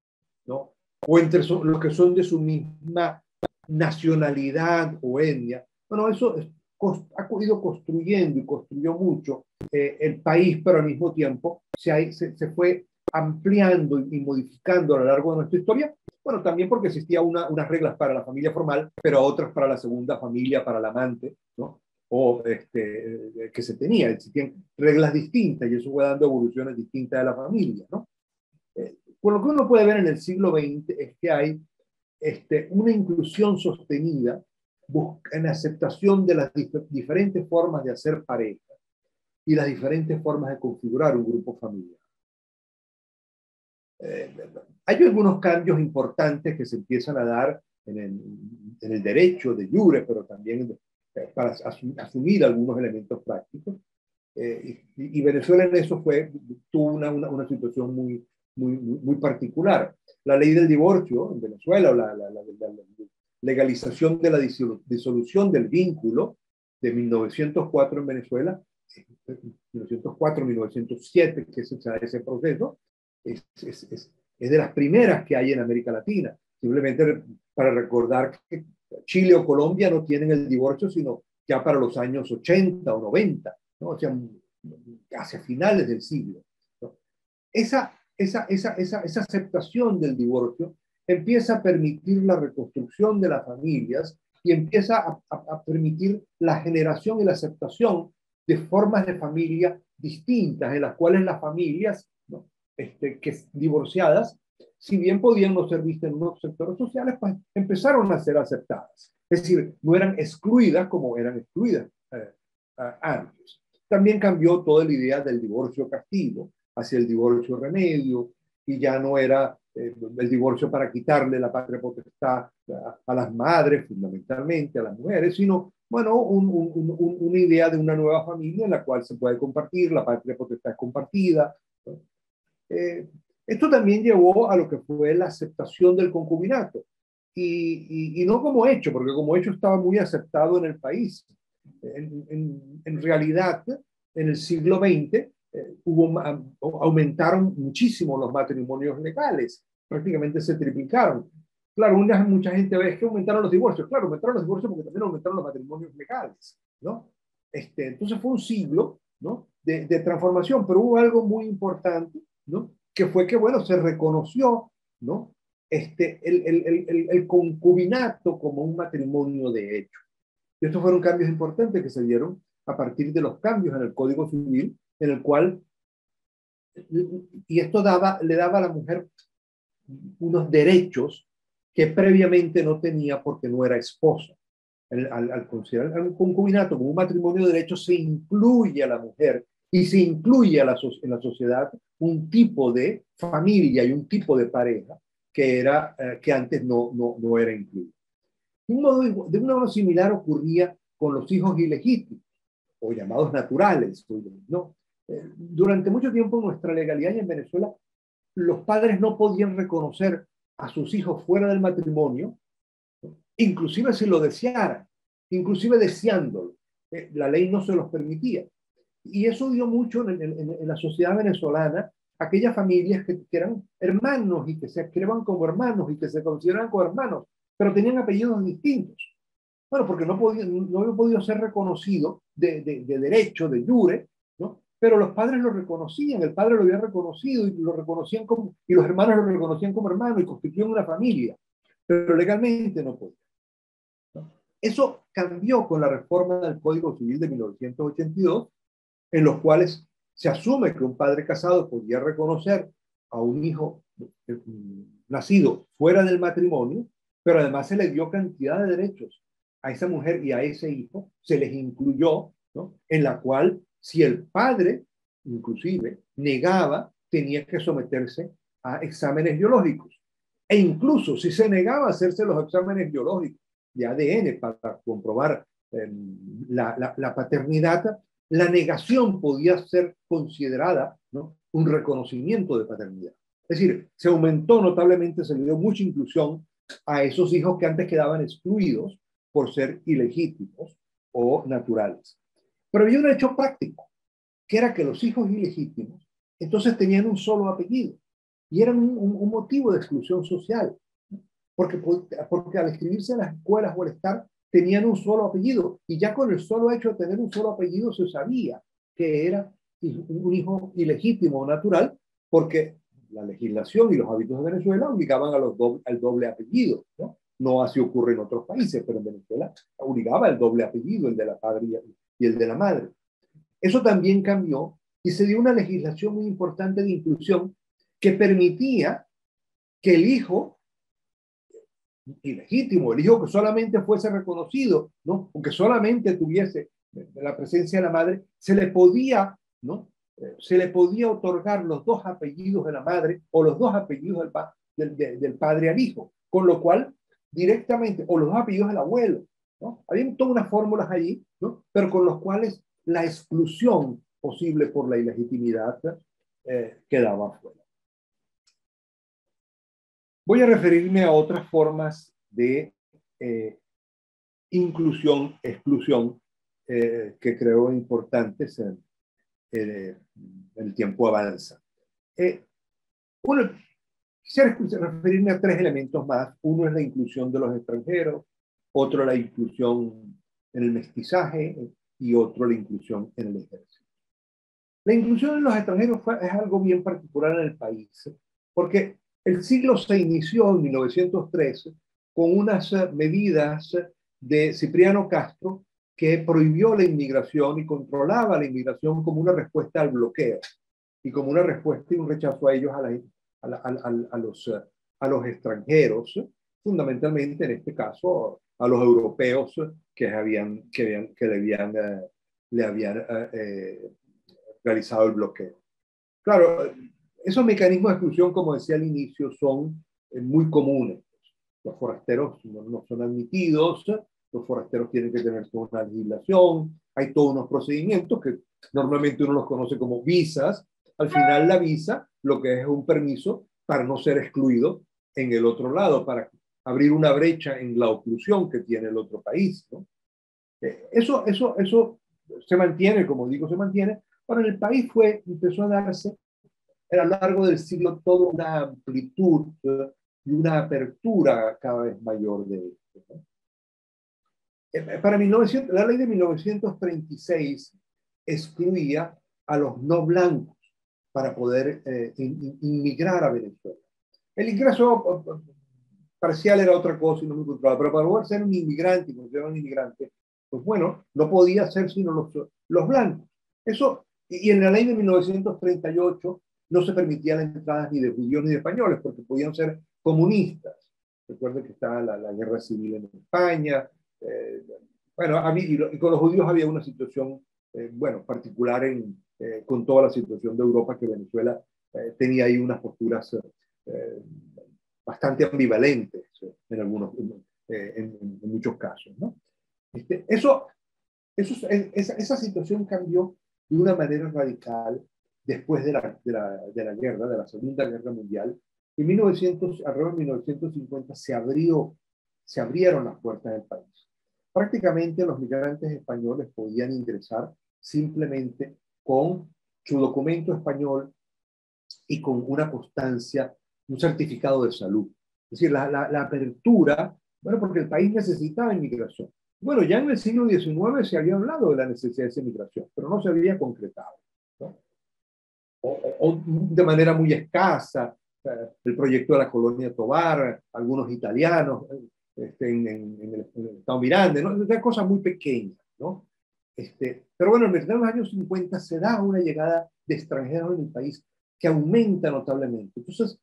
¿no?, o entre los que son de su misma nacionalidad o etnia. Bueno, eso ha ido construyendo y construyó mucho el país, pero al mismo tiempo se fue ampliando y modificando a lo largo de nuestra historia. Bueno, también porque existían unas reglas para la familia formal, pero otras para la segunda familia, para el amante, ¿no? O que se tenía. Existían reglas distintas y eso fue dando evoluciones distintas de la familia, ¿no? Por lo que uno puede ver en el siglo XX es que hay una inclusión sostenida en aceptación de las diferentes formas de hacer pareja y las diferentes formas de configurar un grupo familiar. Hay algunos cambios importantes que se empiezan a dar en el derecho de jure, pero también para asumir algunos elementos prácticos. Y Venezuela en eso tuvo una situación muy particular. La ley del divorcio en Venezuela, o la legalización de la disolución del vínculo de 1904 en Venezuela, 1904-1907, que es ese proceso, es de las primeras que hay en América Latina. Simplemente para recordar que Chile o Colombia no tienen el divorcio sino ya para los años 80 o 90, ¿no? O sea, hacia finales del siglo, ¿no? Esa aceptación del divorcio empieza a permitir la reconstrucción de las familias y empieza a permitir la generación y la aceptación de formas de familia distintas en las cuales las familias, ¿no? Que divorciadas, si bien podían no ser vistas en unos sectores sociales, pues empezaron a ser aceptadas. Es decir, no eran excluidas como eran excluidas antes. También cambió toda la idea del divorcio castigo hacia el divorcio remedio, y ya no era el divorcio para quitarle la patria potestad a las madres, fundamentalmente a las mujeres, sino, bueno, una idea de una nueva familia en la cual se puede compartir, la patria potestad compartida, ¿no? Esto también llevó a lo que fue la aceptación del concubinato, y no como hecho, porque como hecho estaba muy aceptado en el país. En realidad, en el siglo XX, aumentaron muchísimo los matrimonios legales, prácticamente se triplicaron. Claro, mucha gente ve que aumentaron los divorcios. Claro, aumentaron los divorcios porque también aumentaron los matrimonios legales, ¿no? Entonces fue un siglo, ¿no? de transformación, pero hubo algo muy importante, ¿no? Que fue que, bueno, se reconoció, ¿no? El concubinato como un matrimonio de hecho. Y estos fueron cambios importantes que se dieron a partir de los cambios en el Código Civil, en el cual, y esto le daba a la mujer unos derechos que previamente no tenía porque no era esposa. Al considerar el concubinato como un matrimonio de derecho, se incluye a la mujer y se incluye en la sociedad un tipo de familia y un tipo de pareja que antes no era incluido. De un modo similar ocurría con los hijos ilegítimos, o llamados naturales, ¿no? Durante mucho tiempo en nuestra legalidad y en Venezuela, los padres no podían reconocer a sus hijos fuera del matrimonio, inclusive si lo desearan, inclusive deseándolo. La ley no se los permitía. Y eso dio mucho en la sociedad venezolana, aquellas familias que eran hermanos y que se creaban como hermanos y que se consideraban como hermanos, pero tenían apellidos distintos. Bueno, porque no había podido ser reconocido de derecho, de jure, ¿no? Pero los padres lo reconocían, el padre lo había reconocido y lo reconocían y los hermanos lo reconocían como hermano y constituían una familia, pero legalmente no podía, ¿no? Eso cambió con la reforma del Código Civil de 1982, en los cuales se asume que un padre casado podía reconocer a un hijo nacido fuera del matrimonio, pero además se le dio cantidad de derechos a esa mujer y a ese hijo, se les incluyó, ¿no? En la cual si el padre inclusive negaba, tenía que someterse a exámenes biológicos. E incluso si se negaba a hacerse los exámenes biológicos de ADN para comprobar la paternidad, la negación podía ser considerada, ¿no? Un reconocimiento de paternidad. Es decir, se aumentó notablemente, se le dio mucha inclusión a esos hijos que antes quedaban excluidos por ser ilegítimos o naturales. Pero había un hecho práctico, que era que los hijos ilegítimos entonces tenían un solo apellido y eran un motivo de exclusión social, porque al escribirse en las escuelas o al estar, tenían un solo apellido, y ya con el solo hecho de tener un solo apellido se sabía que era un hijo ilegítimo o natural, porque la legislación y los hábitos de Venezuela obligaban al doble apellido, ¿no? No así ocurre en otros países, pero en Venezuela obligaba el doble apellido, el de la padre y el de la madre. Eso también cambió y se dio una legislación muy importante de inclusión que permitía que el hijo ilegítimo, el hijo que solamente fuese reconocido, ¿no? O que solamente tuviese la presencia de la madre, se le podía, ¿no? Se le podía otorgar los dos apellidos de la madre o los dos apellidos del padre al hijo, con lo cual directamente, o los dos apellidos del abuelo, ¿no? Había todas unas fórmulas allí, ¿no? Pero con los cuales la exclusión posible por la ilegitimidad quedaba fuera. Voy a referirme a otras formas de inclusión, exclusión, que creo importantes el tiempo avanza. Quisiera referirme a tres elementos más. Uno es la inclusión de los extranjeros, otro la inclusión en el mestizaje y otro la inclusión en el ejército. La inclusión de los extranjeros es algo bien particular en el país, porque el siglo se inició en 1913 con unas medidas de Cipriano Castro que prohibió la inmigración y controlaba la inmigración como una respuesta al bloqueo y como una respuesta y un rechazo a ellos, a los extranjeros, fundamentalmente en este caso a los europeos le habían realizado el bloqueo. Claro, esos mecanismos de exclusión, como decía al inicio, son muy comunes. Los forasteros no son admitidos, los forasteros tienen que tener toda una legislación, hay todos unos procedimientos que normalmente uno los conoce como visas. Al final la visa lo que es un permiso para no ser excluido en el otro lado, para abrir una brecha en la oclusión que tiene el otro país, ¿no? Eso se mantiene, como digo, se mantiene. Pero en el país empezó a darse a lo largo del siglo toda una amplitud y una apertura cada vez mayor de esto, ¿no? Para 1900, la ley de 1936 excluía a los no blancos para poder inmigrar a Venezuela. El ingreso parcial era otra cosa y no muy controlado, pero para poder ser un inmigrante y considerar un inmigrante, pues bueno, no podía ser sino los blancos. Eso, y en la ley de 1938 no se permitía las entradas ni de judíos ni de españoles, porque podían ser comunistas. Recuerden que estaba la guerra civil en España. Bueno, y con los judíos había una situación, bueno, particular con toda la situación de Europa, que Venezuela tenía ahí unas posturas bastante ambivalentes en muchos casos, ¿no? Esa situación cambió de una manera radical después de la guerra, de la Segunda Guerra Mundial. Alrededor de 1950 se abrieron las puertas del país. Prácticamente los migrantes españoles podían ingresar simplemente con su documento español y con una constancia, un certificado de salud. Es decir, la apertura, bueno, porque el país necesitaba inmigración. Bueno, ya en el siglo XIX se había hablado de la necesidad de esa inmigración, pero no se había concretado, ¿no? O de manera muy escasa, el proyecto de la colonia Tovar, algunos italianos en el estado Miranda, ¿no? Una cosa muy pequeña, ¿no? Pero bueno, en los años 50 se da una llegada de extranjeros en el país que aumenta notablemente. Entonces,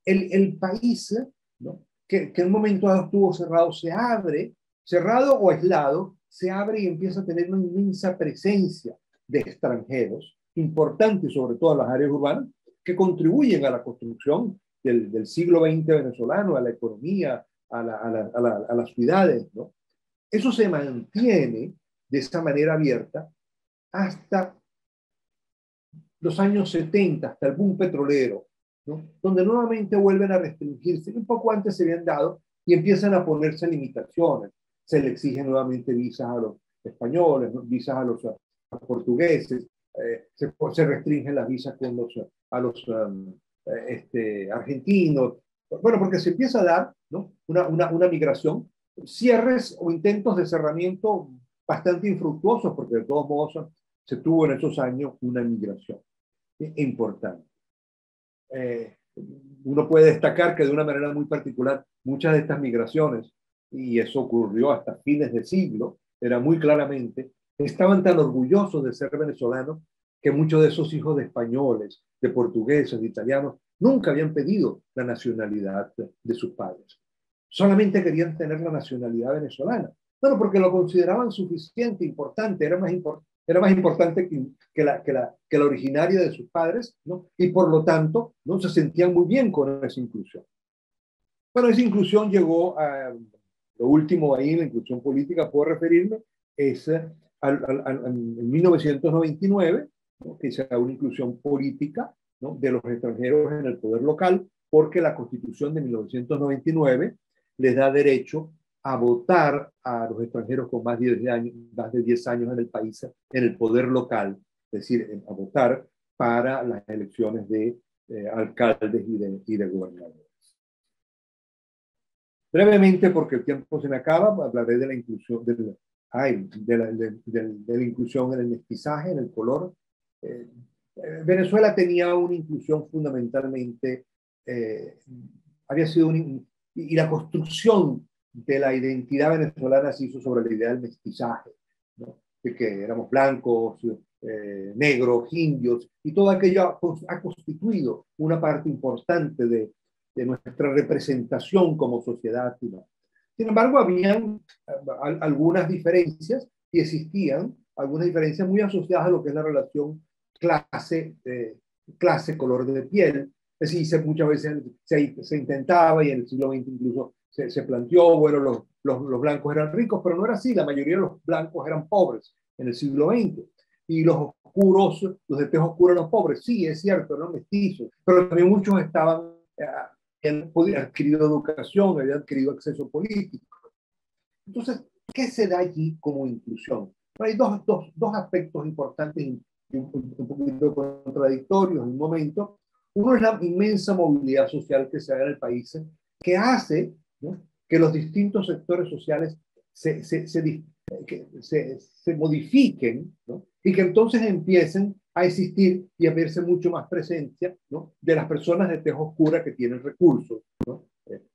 el país, ¿no? que en un momento dado estuvo cerrado, se abre, cerrado o aislado, se abre y empieza a tener una inmensa presencia de extranjeros, importantes sobre todo en las áreas urbanas, que contribuyen a la construcción del siglo XX venezolano, a la economía, a las ciudades, ¿no? Eso se mantiene de esa manera abierta hasta los años 70, hasta el boom petrolero, ¿no? Donde nuevamente vuelven a restringirse. Un poco antes se habían dado y empiezan a ponerse limitaciones. Se le exigen nuevamente visas a los españoles, ¿no? Visas a los portugueses, se restringen las visas a los argentinos. Bueno, porque se empieza a dar, ¿no? una migración, cierres o intentos de cerramiento bastante infructuosos, porque de todos modos se tuvo en esos años una migración importante. Uno puede destacar que de una manera muy particular muchas de estas migraciones, y eso ocurrió hasta fines de siglo, era muy claramente, estaban tan orgullosos de ser venezolanos que muchos de esos hijos de españoles, de portugueses, de italianos, nunca habían pedido la nacionalidad de sus padres. Solamente querían tener la nacionalidad venezolana. Bueno, porque lo consideraban suficiente, importante, era más importante que la originaria de sus padres, ¿no? Y por lo tanto, ¿no? Se sentían muy bien con esa inclusión. Bueno, esa inclusión llegó a lo último ahí, la inclusión política, puedo referirme, es en 1999, ¿no? Que se da una inclusión política, ¿no? De los extranjeros en el poder local, porque la Constitución de 1999 les da derecho a votar a los extranjeros con más de 10 años en el país, en el poder local, es decir, a votar para las elecciones de alcaldes y de gobernadores. Brevemente, porque el tiempo se me acaba, hablaré de la inclusión, de la inclusión en el mestizaje, en el color. Venezuela tenía una inclusión fundamentalmente, había sido y la construcción de la identidad venezolana se hizo sobre la idea del mestizaje, de que éramos blancos, negros, indios, y todo aquello ha constituido una parte importante de nuestra representación como sociedad. ¿No? Sin embargo, habían algunas diferencias y existían algunas diferencias muy asociadas a lo que es la relación clase, color de piel. Es decir, muchas veces se intentaba, y en el siglo XX incluso se planteó, bueno, los blancos eran ricos, pero no era así. La mayoría de los blancos eran pobres en el siglo XX. Y los oscuros, los de tez oscura eran pobres. Sí, es cierto, eran mestizos, pero también muchos estaban, habían adquirido educación, habían adquirido acceso político. Entonces, ¿qué se da allí como inclusión? Hay dos aspectos importantes y un poquito contradictorios en un momento. Uno es la inmensa movilidad social que se da en el país, que hace, ¿no?, que los distintos sectores sociales se modifiquen, ¿no?, y que entonces empiecen a existir y a verse mucho más presencia, ¿no?, de las personas de tez oscura que tienen recursos, ¿no?,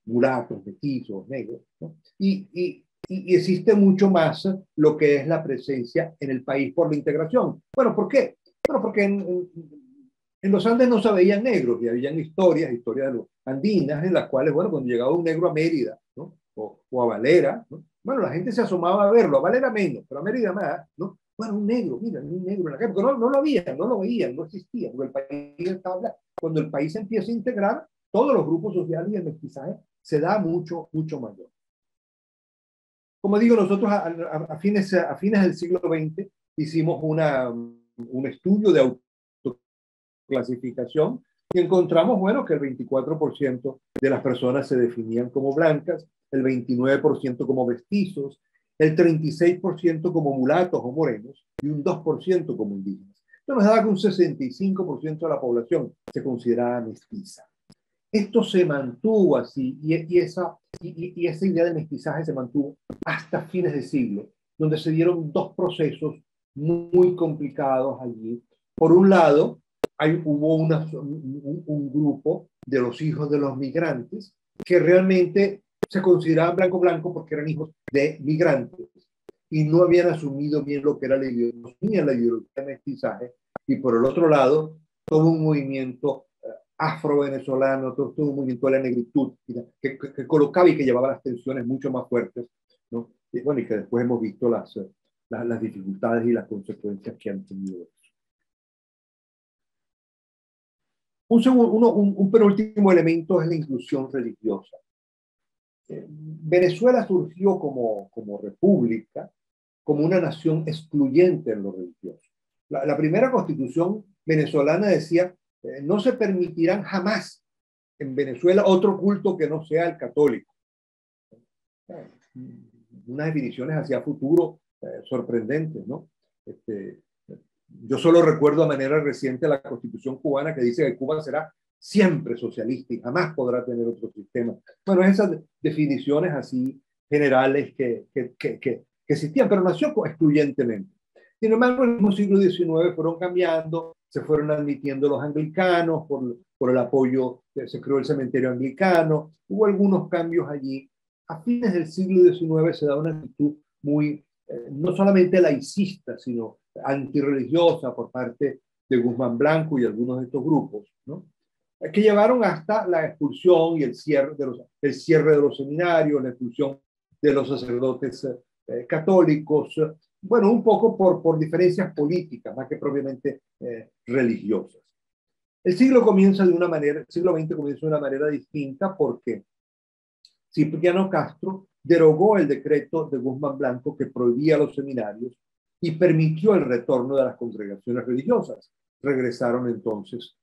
mulatos, mestizos, negros, ¿no? Y existe mucho más lo que es la presencia en el país por la integración. Bueno, ¿por qué? Bueno, porque en los Andes no se veían negros y habían historias de los andinas en las cuales, bueno, cuando llegaba un negro a Mérida, ¿no?, o a Valera, ¿no?, bueno, la gente se asomaba a verlo, a Valera menos, pero a Mérida más, ¿no? Bueno, un negro, mira, un negro en la calle, porque no lo habían, no lo veían, no existía, porque el país estaba, cuando el país empieza a integrar, todos los grupos sociales y el mestizaje se da mucho, mucho mayor. Como digo, nosotros a fines del siglo XX hicimos un estudio de autoclasificación y encontramos, bueno, que el 24% de las personas se definían como blancas, el 29% como mestizos, el 36% como mulatos o morenos y un 2% como indígenas. Esto nos daba que un 65% de la población se consideraba mestiza. Esto se mantuvo así y esa idea de mestizaje se mantuvo hasta fines de siglo, donde se dieron dos procesos muy complicados allí. Por un lado, hubo un grupo de los hijos de los migrantes que realmente se consideraban blanco porque eran hijos de migrantes y no habían asumido bien lo que era la ideología de mestizaje. Y por el otro lado, todo un movimiento afro-venezolano, todo un movimiento de la negritud que colocaba y que llevaba las tensiones mucho más fuertes, ¿no? Y bueno, y que después hemos visto las dificultades y las consecuencias que han tenido. Un penúltimo elemento es la inclusión religiosa. Venezuela surgió como república, como una nación excluyente en lo religioso. La primera constitución venezolana decía no se permitirán jamás en Venezuela otro culto que no sea el católico. Unas definiciones hacia futuro sorprendentes, ¿no? Yo solo recuerdo a manera reciente la Constitución cubana que dice que Cuba será siempre socialista y jamás podrá tener otro sistema. Bueno, esas definiciones así generales que existían, pero nació excluyentemente. Sin embargo, en el siglo XIX fueron cambiando, se fueron admitiendo los anglicanos por el apoyo, se creó el cementerio anglicano, hubo algunos cambios allí. A fines del siglo XIX se da una actitud muy, no solamente laicista, sino antirreligiosa por parte de Guzmán Blanco y algunos de estos grupos, ¿no?, que llevaron hasta la expulsión y el cierre de los seminarios, la expulsión de los sacerdotes católicos, bueno, un poco por diferencias políticas, más que propiamente religiosas. El siglo XX comienza de una manera distinta porque Cipriano Castro derogó el decreto de Guzmán Blanco que prohibía los seminarios y permitió el retorno de las congregaciones religiosas. Regresaron entonces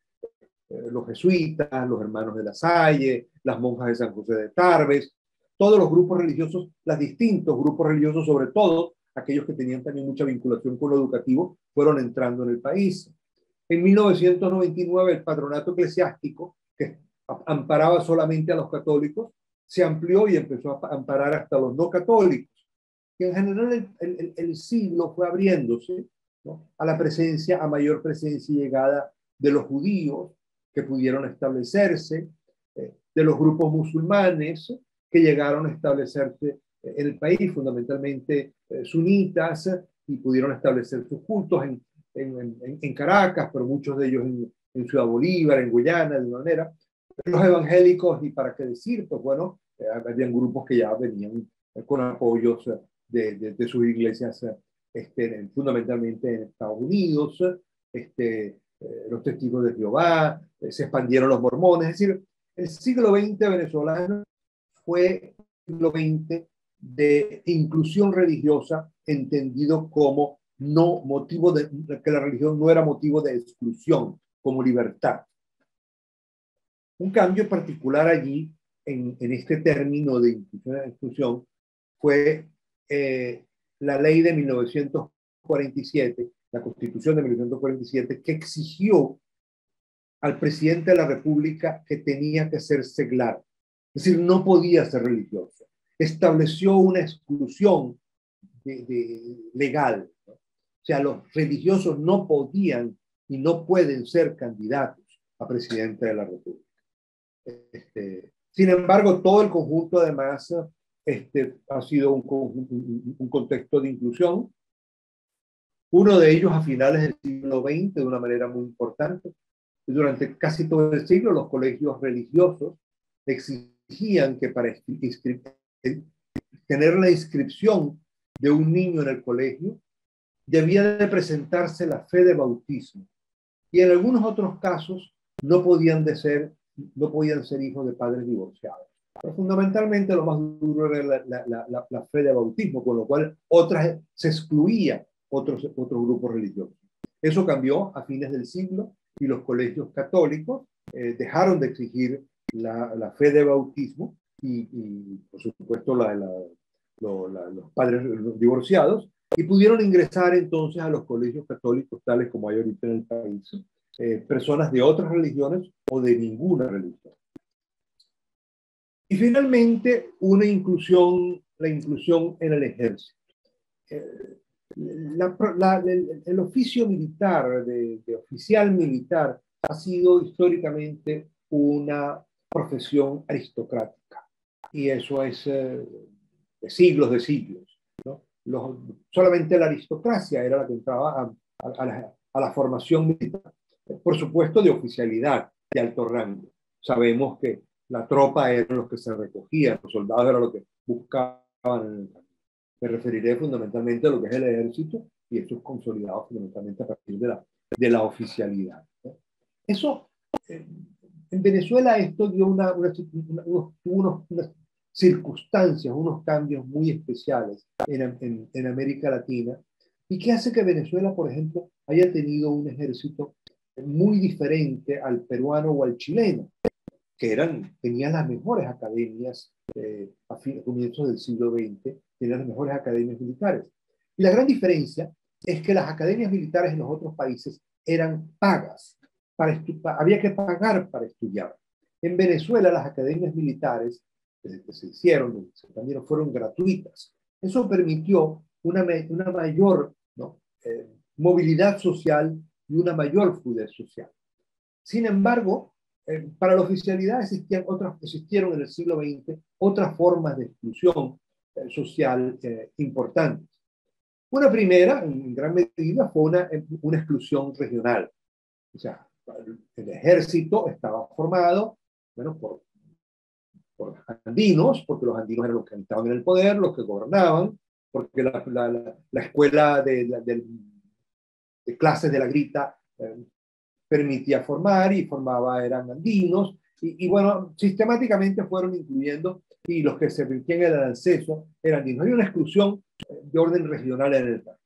los jesuitas, los hermanos de la Salle, las monjas de San José de Tarbes, todos los grupos religiosos, los distintos grupos religiosos, sobre todo aquellos que tenían también mucha vinculación con lo educativo, fueron entrando en el país. En 1999 el patronato eclesiástico, que amparaba solamente a los católicos, se amplió y empezó a amparar hasta los no católicos. Y en general el siglo fue abriéndose, ¿no?, a la presencia, a mayor presencia y llegada de los judíos que pudieron establecerse, de los grupos musulmanes que llegaron a establecerse en el país, fundamentalmente sunitas, y pudieron establecer sus cultos en Caracas, pero muchos de ellos en Ciudad Bolívar, en Guyana, de una manera. Los evangélicos, y para qué decir, pues bueno, habían grupos que ya venían con apoyos de sus iglesias, fundamentalmente en Estados Unidos, los testigos de Jehová, se expandieron los mormones. Es decir, el siglo XX venezolano fue el siglo XX de inclusión religiosa, entendido como no motivo de, que la religión no era motivo de exclusión, como libertad. Un cambio particular allí, en este término de inclusión y exclusión, fue la ley de 1947, la Constitución de 1947, que exigió al presidente de la República que tenía que ser seglar, es decir, no podía ser religioso. Estableció una exclusión legal, ¿no? O sea, los religiosos no podían y no pueden ser candidatos a presidente de la República. Sin embargo, todo el conjunto además ha sido un contexto de inclusión. Uno de ellos a finales del siglo XX, de una manera muy importante. Durante casi todo el siglo, los colegios religiosos exigían que para tener la inscripción de un niño en el colegio, debía de presentarse la fe de bautismo. Y en algunos otros casos no podían ser hijos de padres divorciados. Pero fundamentalmente lo más duro era la fe de bautismo, con lo cual se excluía otros grupos religiosos. Eso cambió a fines del siglo y los colegios católicos dejaron de exigir la fe de bautismo y por supuesto los padres divorciados, y pudieron ingresar entonces a los colegios católicos tales como hay ahorita en el país, personas de otras religiones o de ninguna religión. Y finalmente, la inclusión en el ejército. El oficio militar, de oficial militar, ha sido históricamente una profesión aristocrática. Y eso es de siglos, ¿no? Solamente la aristocracia era la que entraba a la formación militar. Por supuesto, de oficialidad, de alto rango. Sabemos que la tropa eran los que se recogían, los soldados eran los que buscaban en el camino. Me referiré fundamentalmente a lo que es el ejército, y esto es consolidado fundamentalmente a partir de la oficialidad, ¿no? Eso, en Venezuela, esto dio unas circunstancias, unos cambios muy especiales en América Latina, y que hace que Venezuela, por ejemplo, haya tenido un ejército muy diferente al peruano o al chileno, que tenían las mejores academias a comienzos del siglo XX, tenían las mejores academias militares. Y la gran diferencia es que las academias militares en los otros países eran pagas, había que pagar para estudiar. En Venezuela las academias militares que se hicieron, también fueron gratuitas. Eso permitió una mayor, ¿no?, movilidad social y una mayor fluidez social. Sin embargo, para la oficialidad existieron en el siglo XX otras formas de exclusión social importantes. Una primera, en gran medida, fue una exclusión regional. O sea, el ejército estaba formado, bueno, por andinos, porque los andinos eran los que estaban en el poder, los que gobernaban, porque la escuela de clases de la Grita permitía formar, y eran andinos, y bueno, sistemáticamente fueron incluyendo, y los que se permitían el acceso eran andinos. Había una exclusión de orden regional en el país.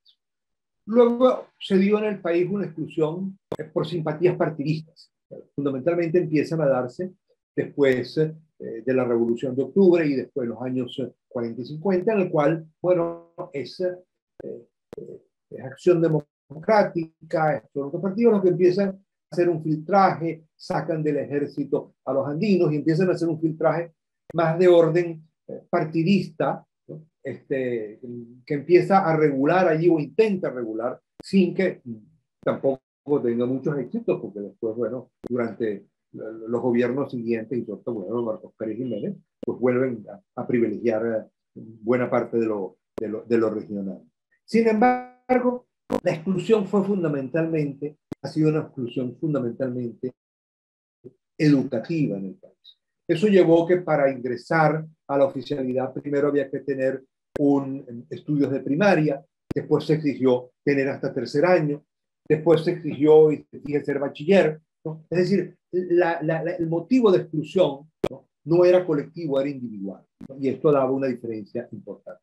Luego se dio en el país una exclusión por simpatías partidistas. Fundamentalmente empiezan a darse después de la Revolución de Octubre y después de los años 40 y 50, en el cual, bueno, es acción democrática, estos otros partidos los que empiezan a hacer un filtraje, sacan del ejército a los andinos y empiezan a hacer un filtraje más de orden partidista, ¿no?, que empieza a regular allí, o intenta regular, sin que tampoco tenga muchos éxitos, porque después, bueno, durante los gobiernos siguientes, y sobre todo, bueno, Marcos Pérez Jiménez, pues vuelven a privilegiar buena parte de lo regional. Sin embargo, embargo, la exclusión ha sido una exclusión fundamentalmente educativa en el país. Eso llevó que para ingresar a la oficialidad primero había que tener estudios de primaria, después se exigió tener hasta tercer año, después se exigió y se exige ser bachiller, ¿no? Es decir, el motivo de exclusión no era colectivo, era individual, ¿no? Y esto daba una diferencia importante.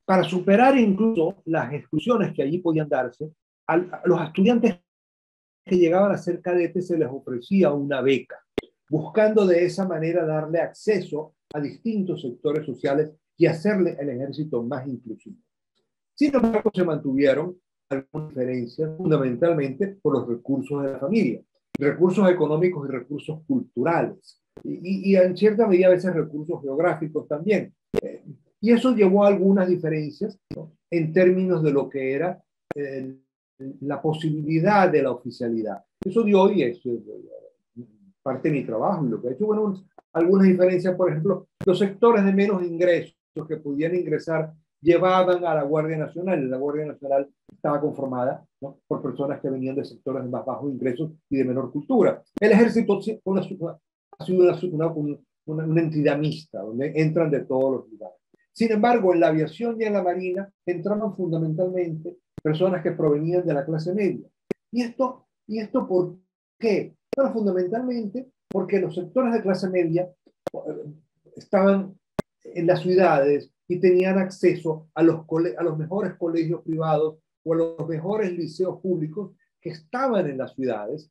Para superar incluso las exclusiones que allí podían darse, a los estudiantes que llegaban a ser cadetes se les ofrecía una beca, buscando de esa manera darle acceso a distintos sectores sociales y hacerle el ejército más inclusivo. Sin embargo, se mantuvieron algunas diferencias, fundamentalmente por los recursos de la familia, recursos económicos y recursos culturales, y en cierta medida a veces recursos geográficos también. Y eso llevó a algunas diferencias, ¿no?, en términos de lo que era la posibilidad de la oficialidad. Eso dio hoy es parte de mi trabajo y lo que he hecho, bueno, algunas diferencias, por ejemplo, los sectores de menos ingresos que pudieran ingresar llevaban a la Guardia Nacional, y la Guardia Nacional estaba conformada, ¿no?, por personas que venían de sectores de más bajos ingresos y de menor cultura. El ejército ha sido una entidad mixta, donde entran de todos los lugares. Sin embargo, en la aviación y en la marina entraban fundamentalmente personas que provenían de la clase media. ¿Y esto por qué? Bueno, fundamentalmente porque los sectores de clase media estaban en las ciudades y tenían acceso a los mejores colegios privados o a los mejores liceos públicos que estaban en las ciudades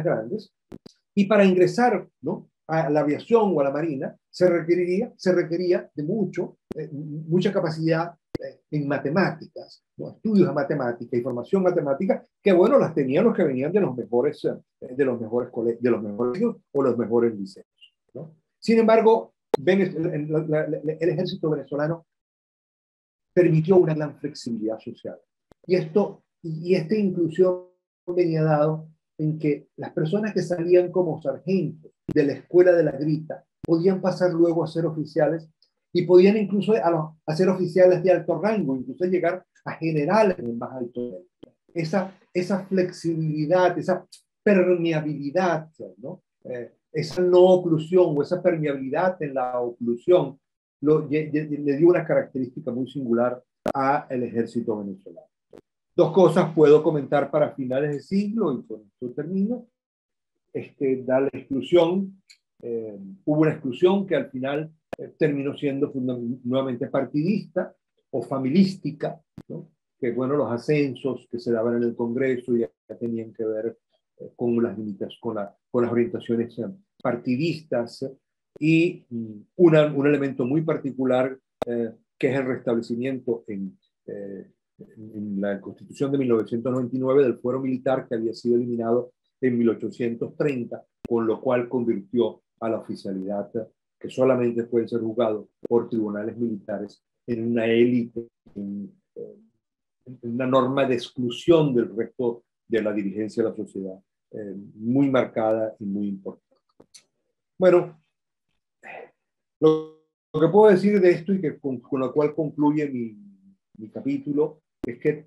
grandes, y para ingresar, ¿no?, a la aviación o a la marina se requería de mucha capacidad en matemáticas, ¿no?, estudios de matemática y formación matemática, que bueno, las tenían los que venían de los mejores colegios o los mejores liceos, ¿no? Sin embargo, el ejército venezolano permitió una gran flexibilidad social. Y esta inclusión venía dado en que las personas que salían como sargentos de la escuela de la Grita podían pasar luego a ser oficiales, y podían incluso a ser oficiales de alto rango, incluso llegar a generales en el más alto nivel. Esa flexibilidad, esa permeabilidad, ¿no?, esa no oclusión o esa permeabilidad en la oclusión le dio una característica muy singular al ejército venezolano. Dos cosas puedo comentar para finales de siglo, y con esto termino. Da la exclusión, hubo una exclusión que al final terminó siendo nuevamente partidista o familistica, ¿no?, que bueno, los ascensos que se daban en el Congreso ya tenían que ver con las orientaciones partidistas, y un elemento muy particular, que es el restablecimiento en la Constitución de 1999 del fuero militar, que había sido eliminado en 1830, con lo cual convirtió a la oficialidad, que solamente puede ser juzgado por tribunales militares, en una élite, en una norma de exclusión del resto de la dirigencia de la sociedad, muy marcada y muy importante. Bueno, lo que puedo decir de esto, y que con lo cual concluye mi capítulo, es que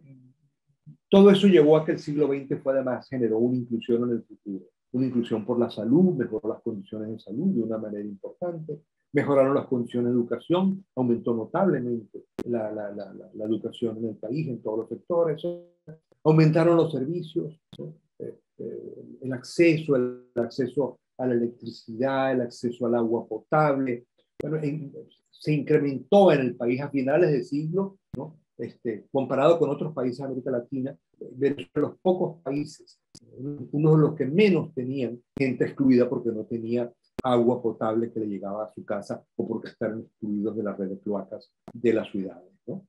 todo eso llevó a que el siglo XX además generó una inclusión en el futuro, una inclusión por la salud, mejoró las condiciones de salud de una manera importante, mejoraron las condiciones de educación, aumentó notablemente la educación en el país, en todos los sectores, aumentaron los servicios, ¿no?, el acceso a la electricidad, el acceso al agua potable. Bueno, se incrementó en el país a finales de siglo, ¿no?, comparado con otros países de América Latina, de los pocos países, uno de los que menos tenían gente excluida porque no tenía agua potable que le llegaba a su casa, o porque estaban excluidos de las redes de cloacas de las ciudades, ¿no?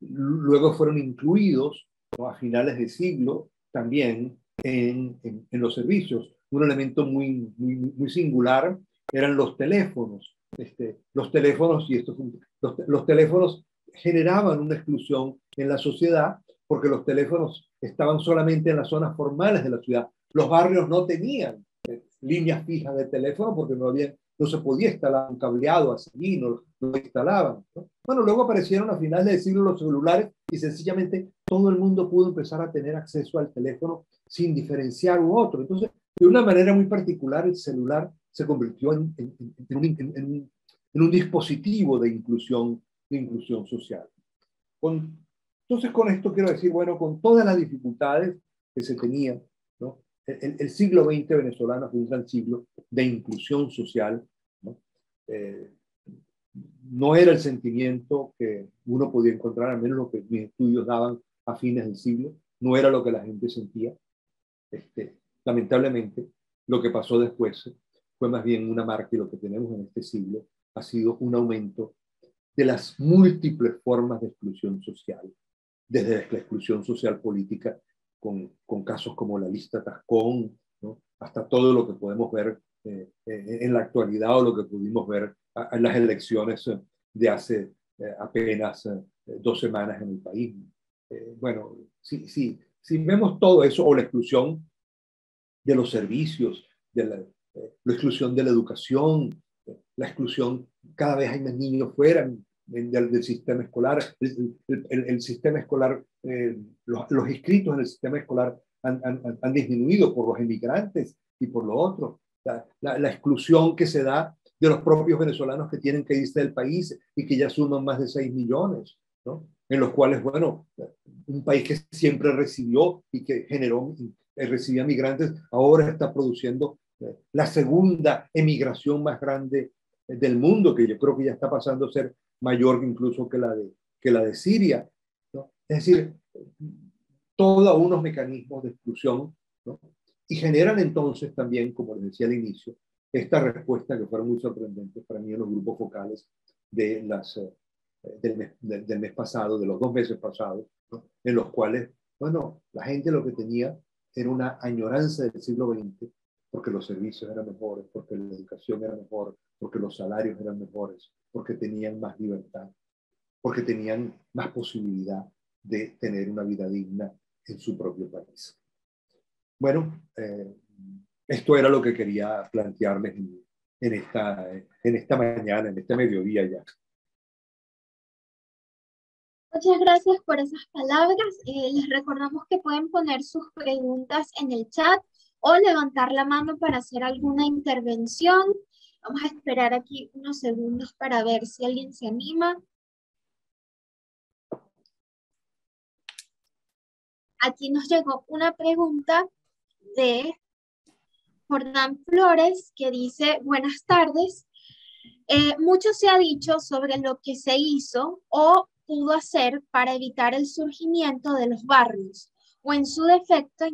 Luego fueron incluidos, ¿no?, a finales de siglo también en los servicios. Un elemento muy singular eran los teléfonos. Los teléfonos generaban una exclusión en la sociedad, porque los teléfonos estaban solamente en las zonas formales de la ciudad. Los barrios no tenían líneas fijas de teléfono porque no había no se podía instalar un cableado así, no lo instalaban, ¿no? Bueno, luego aparecieron a finales del siglo los celulares y sencillamente todo el mundo pudo empezar a tener acceso al teléfono sin diferenciar un otro. Entonces, de una manera muy particular, el celular se convirtió en un dispositivo de inclusión social. Entonces, con esto quiero decir, bueno, con todas las dificultades que se tenían, ¿no? El siglo XX venezolano fue un gran siglo de inclusión social, ¿no? No era el sentimiento que uno podía encontrar, al menos lo que mis estudios daban a fines del siglo, no era lo que la gente sentía. Lamentablemente, lo que pasó después fue más bien una marca, y lo que tenemos en este siglo ha sido un aumento de las múltiples formas de exclusión social, desde la exclusión social política, con casos como la lista Tascón, ¿no? Hasta todo lo que podemos ver en la actualidad, o lo que pudimos ver en las elecciones de hace apenas 2 semanas en el país. Bueno, si vemos todo eso, o la exclusión de los servicios, de la exclusión de la educación, la exclusión, cada vez hay más niños fuera del sistema escolar, el sistema escolar, los inscritos en el sistema escolar han disminuido por los emigrantes y por lo otro. La exclusión que se da de los propios venezolanos que tienen que irse del país y que ya suman más de 6 millones, ¿no? En los cuales, bueno, un país que siempre recibió y que generó, recibía migrantes, ahora está produciendo la segunda emigración más grande del mundo, que yo creo que ya está pasando a ser mayor incluso que la de Siria, ¿no? Es decir, todos unos mecanismos de exclusión, ¿no? Y generan entonces también, como les decía al inicio, esta respuesta que fueron muy sorprendentes para mí en los grupos focales de del mes pasado, de los 2 meses pasados, ¿no? En los cuales, bueno, la gente lo que tenía era una añoranza del siglo XX, porque los servicios eran mejores, porque la educación era mejor, porque los salarios eran mejores, porque tenían más libertad, porque tenían más posibilidad de tener una vida digna en su propio país. Bueno, esto era lo que quería plantearles en esta mañana, en este mediodía ya. Muchas gracias por esas palabras. Les recordamos que pueden poner sus preguntas en el chat o levantar la mano para hacer alguna intervención. Vamos a esperar aquí unos segundos para ver si alguien se anima. Aquí nos llegó una pregunta de Jordán Flores que dice: buenas tardes. Mucho se ha dicho sobre lo que se hizo o pudo hacer para evitar el surgimiento de los barrios o en su defecto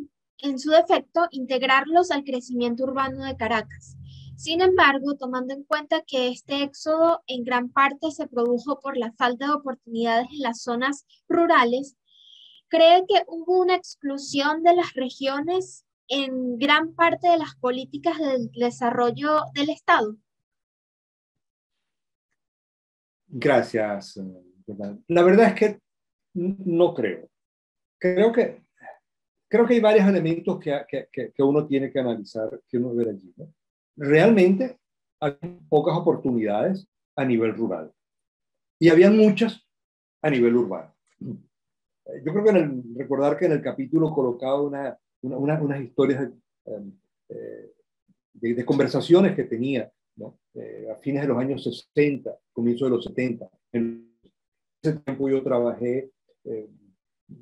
integrarlos al crecimiento urbano de Caracas. Sin embargo, tomando en cuenta que este éxodo en gran parte se produjo por la falta de oportunidades en las zonas rurales, ¿cree que hubo una exclusión de las regiones en gran parte de las políticas del desarrollo del Estado? Gracias. La verdad es que no creo. Creo que hay varios elementos que uno tiene que analizar, que uno ve allí, ¿no? Realmente hay pocas oportunidades a nivel rural y había muchas a nivel urbano. Yo creo que recordar que en el capítulo colocaba unas historias de conversaciones que tenía, ¿no? A fines de los años 60, comienzo de los 70. En ese tiempo yo trabajé,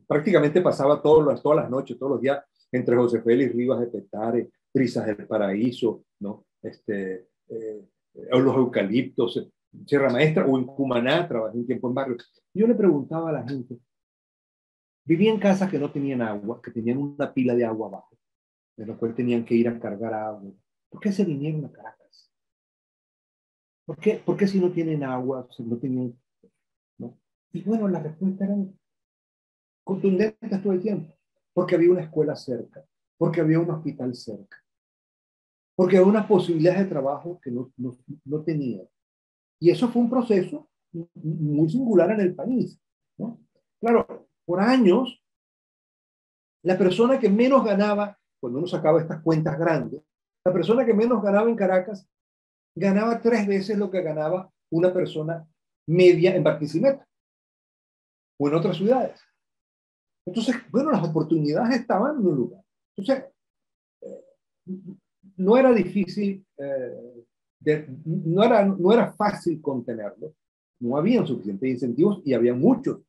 prácticamente pasaba todas las noches, todos los días, entre José Félix Rivas de Petare, Brisas del Paraíso, ¿no? Los Eucaliptos, Sierra Maestra, o en Cumaná, trabajé un tiempo en barrios. Yo le preguntaba a la gente, vivía en casas que no tenían agua, que tenían una pila de agua abajo, de la cual tenían que ir a cargar agua. ¿Por qué se vinieron a Caracas? ¿Por qué si no tienen agua, si no tenían, ¿no? Y bueno, la respuesta era contundentes todo el tiempo. Porque había una escuela cerca, porque había un hospital cerca, porque había unas posibilidades de trabajo que no tenían. Y eso fue un proceso muy singular en el país, ¿no? Claro, por años, la persona que menos ganaba, cuando uno sacaba estas cuentas grandes, la persona que menos ganaba en Caracas ganaba 3 veces lo que ganaba una persona media en Barquisimeto o en otras ciudades. Entonces, bueno, las oportunidades estaban en un lugar. Entonces, no era difícil, no era fácil contenerlo. No habían suficientes incentivos y había muchos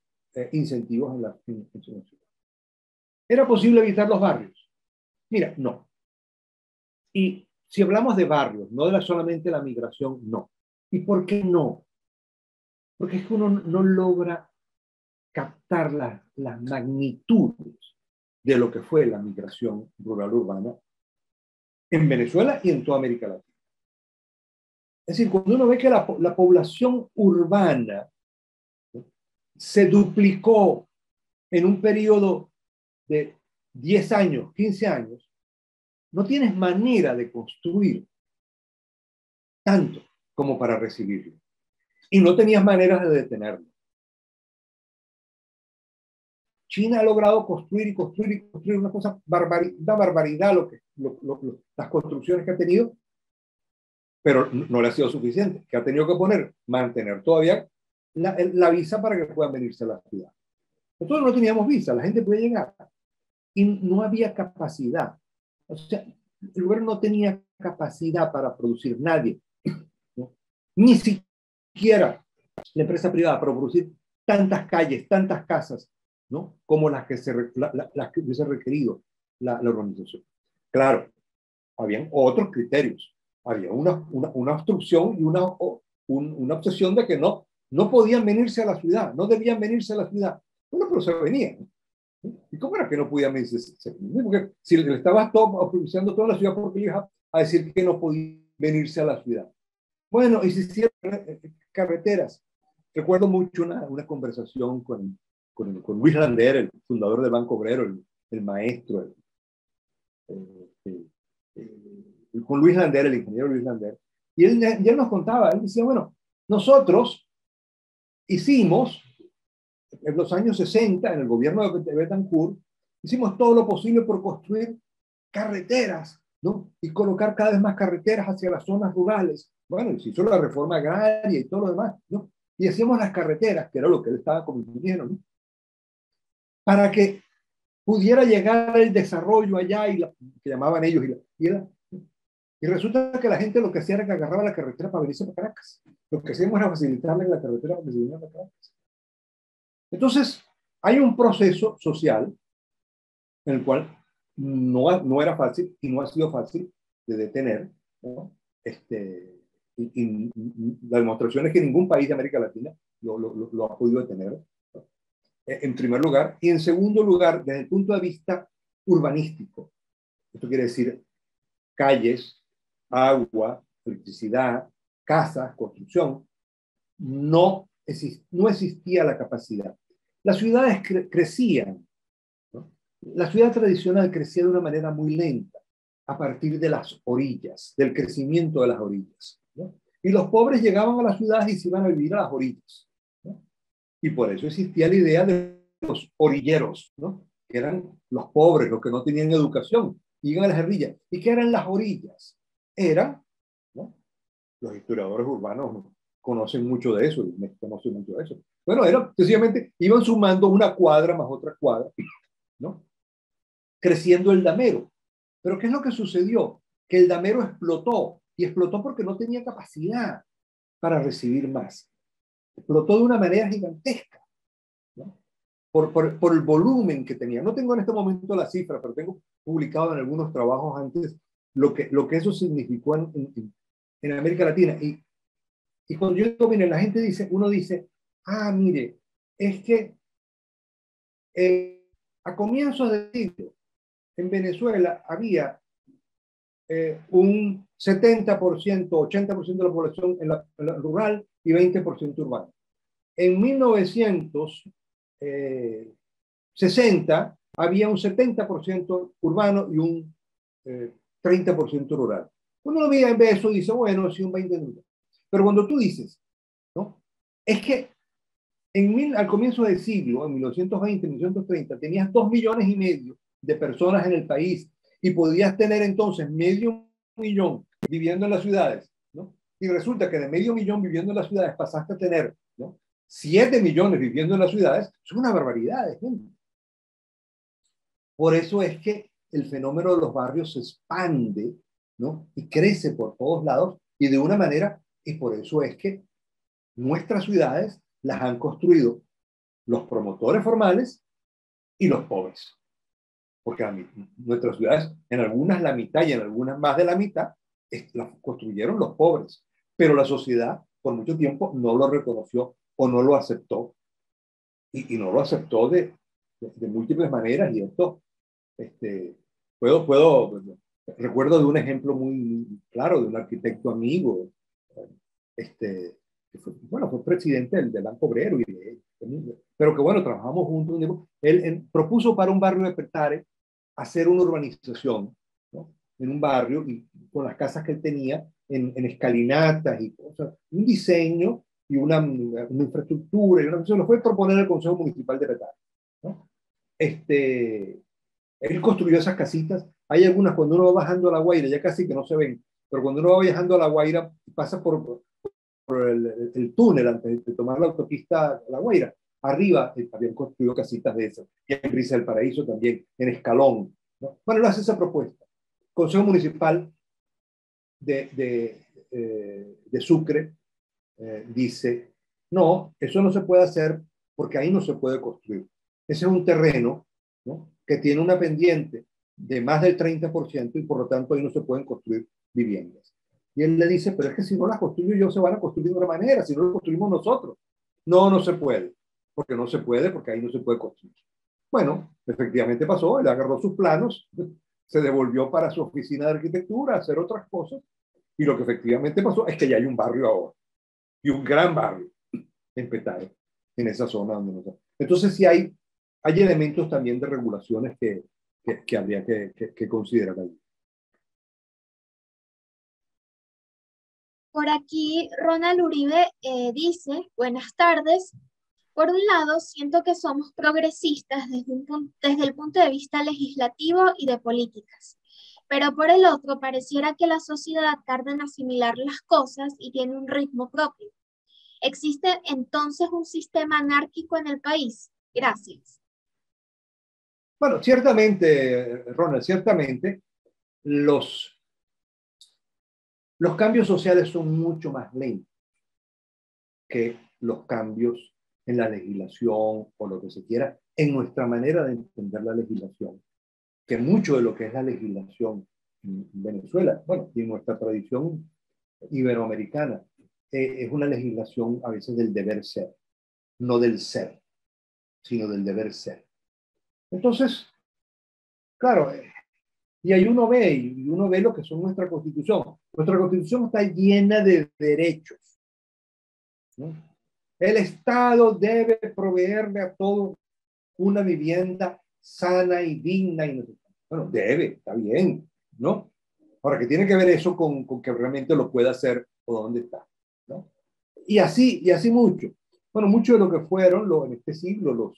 incentivos en su ciudad. ¿Era posible evitar los barrios? Mira, no. Y si hablamos de barrios, no de solamente la migración, no. ¿Y por qué no? Porque es que uno no logra captar las magnitudes de lo que fue la migración rural-urbana en Venezuela y en toda América Latina. Es decir, cuando uno ve que la población urbana, ¿no?, se duplicó en un periodo de 10 años, 15 años, no tienes manera de construir tanto como para recibirlo. Y no tenías maneras de detenerlo. China ha logrado construir y construir y construir una cosa, una barbaridad las construcciones que ha tenido, pero no le ha sido suficiente, que ha tenido que mantener todavía la visa para que puedan venirse a la ciudad. Nosotros no teníamos visa, la gente podía llegar y no había capacidad. O sea, el gobierno no tenía capacidad para producir, nadie, ¿no?, ni siquiera la empresa privada para producir tantas calles, tantas casas, ¿no?, como las que hubiese requerido la organización. Claro, habían otros criterios. Había una obstrucción y una obsesión de que no podían venirse a la ciudad, no debían venirse a la ciudad. Bueno, pero se venían. ¿Y cómo era que no podían venirse? Porque si le estabas obstruciando toda la ciudad, ¿por qué le ibas a decir que no podían venirse a la ciudad? Bueno, y se hicieron carreteras. Recuerdo mucho una conversación con Luis Lander, el fundador del Banco Obrero, el maestro, con Luis Lander, el ingeniero Luis Lander, y él nos contaba, él decía, bueno, nosotros hicimos, en los años 60, en el gobierno de Betancourt, hicimos todo lo posible por construir carreteras, ¿no?, y colocar cada vez más carreteras hacia las zonas rurales. Bueno, se hizo la reforma agraria y todo lo demás, ¿no? Y hacíamos las carreteras, que era lo que él estaba convirtiendo, ¿no?, para que pudiera llegar el desarrollo allá, que llamaban ellos, y resulta que la gente lo que hacía era que agarraba la carretera para venirse para Caracas. Lo que hacíamos era facilitarle la carretera para que se viniera para Caracas. Entonces, hay un proceso social en el cual no era fácil y no ha sido fácil de detener, ¿no? Y la demostración es que ningún país de América Latina lo ha podido detener, ¿no?, en primer lugar. Y en segundo lugar, desde el punto de vista urbanístico, esto quiere decir calles, agua, electricidad, casas, construcción, no existía la capacidad. Las ciudades crecían, ¿no? La ciudad tradicional crecía de una manera muy lenta a partir de las orillas, del crecimiento de las orillas, ¿no? Y los pobres llegaban a las ciudades y se iban a vivir a las orillas, ¿no? Y por eso existía la idea de los orilleros, ¿no?, que eran los pobres, los que no tenían educación, iban a las orillas. ¿Y qué eran las orillas? Eran, ¿no?, los historiadores urbanos conocen mucho de eso, y me conocen mucho de eso. Bueno, era sencillamente, iban sumando una cuadra más otra cuadra, ¿no?, creciendo el damero. Pero ¿qué es lo que sucedió? Que el damero explotó, y explotó porque no tenía capacidad para recibir más. Explotó de una manera gigantesca, ¿no?, por el volumen que tenía. No tengo en este momento la cifra, pero tengo publicado en algunos trabajos antes lo que eso significó en América Latina. Y cuando yo digo, mire, la gente dice, uno dice, mire, es que a comienzos del siglo en Venezuela había un 70%, 80% de la población en la rural y 20% urbana. En 1960 había un 70% urbano y un 30% rural. Cuando uno ve eso, dice, bueno, sí, un 20%. Pero cuando tú dices, ¿no?, es que al comienzo del siglo, en 1920, 1930, tenías 2,5 millones de personas en el país y podías tener entonces 500,000 viviendo en las ciudades, ¿no? y resulta que de 500.000 viviendo en las ciudades pasaste a tener, ¿no?, 7 millones viviendo en las ciudades, es una barbaridad de gente. Por eso es que el fenómeno de los barrios se expande, ¿no?, y crece por todos lados y de una manera, y por eso es que nuestras ciudades las han construido los promotores formales y los pobres. Porque nuestras ciudades, en algunas la mitad y en algunas más de la mitad, las construyeron los pobres. Pero la sociedad por mucho tiempo no lo reconoció o no lo aceptó. Y no lo aceptó de múltiples maneras. Y esto, recuerdo de un ejemplo muy claro de un arquitecto amigo, que fue presidente del Banco Obrero, pero que bueno, trabajamos juntos. Él propuso para un barrio de Petare hacer una urbanización, ¿no?, en un barrio y con las casas que él tenía en escalinatas y cosas, un diseño y una infraestructura y una cosa, lo fue proponer al Consejo Municipal de Petare, ¿no? Él construyó esas casitas. Hay algunas cuando uno va bajando a La Guaira, ya casi que no se ven, pero cuando uno va viajando a La Guaira, pasa por el túnel antes de tomar la autopista a La Guaira. Arriba habían construido casitas de esas. Y en Brisa del Paraíso también, en Escalón, ¿no? Bueno, él hace esa propuesta. Consejo Municipal de Sucre dice, no, eso no se puede hacer porque ahí no se puede construir. Ese es un terreno, ¿no?, que tiene una pendiente de más del 30% y por lo tanto ahí no se pueden construir viviendas. Y él le dice, pero es que si no las construyo yo, se van a construir de otra manera, si no las construimos nosotros. No, no se puede. Porque no se puede, porque ahí no se puede construir. Bueno, efectivamente pasó, él agarró sus planos, se devolvió para su oficina de arquitectura a hacer otras cosas, y lo que efectivamente pasó es que ya hay un barrio ahora, y un gran barrio en Petare, en esa zona donde nosotros. Entonces sí hay elementos también de regulaciones que habría que considerar ahí. Por aquí, Ronald Uribe dice, buenas tardes. Por un lado, siento que somos progresistas desde el punto de vista legislativo y de políticas, pero por el otro, pareciera que la sociedad tarda en asimilar las cosas y tiene un ritmo propio. ¿Existe entonces un sistema anárquico en el país? Gracias. Bueno, ciertamente, Ronald, ciertamente los cambios sociales son mucho más lentos que los cambios en la legislación o lo que se quiera, en nuestra manera de entender la legislación, que mucho de lo que es la legislación en Venezuela, bueno, y en nuestra tradición iberoamericana, es una legislación a veces del deber ser, no del ser, sino del deber ser. Entonces, claro, y ahí uno ve lo que son nuestra constitución. Nuestra constitución está llena de derechos, ¿no? El Estado debe proveerle a todos una vivienda sana y digna. Bueno, debe, está bien, ¿no? Ahora, ¿qué tiene que ver eso con que realmente lo pueda hacer o dónde está, ¿no? Y así mucho. Bueno, mucho de lo que fueron en este siglo los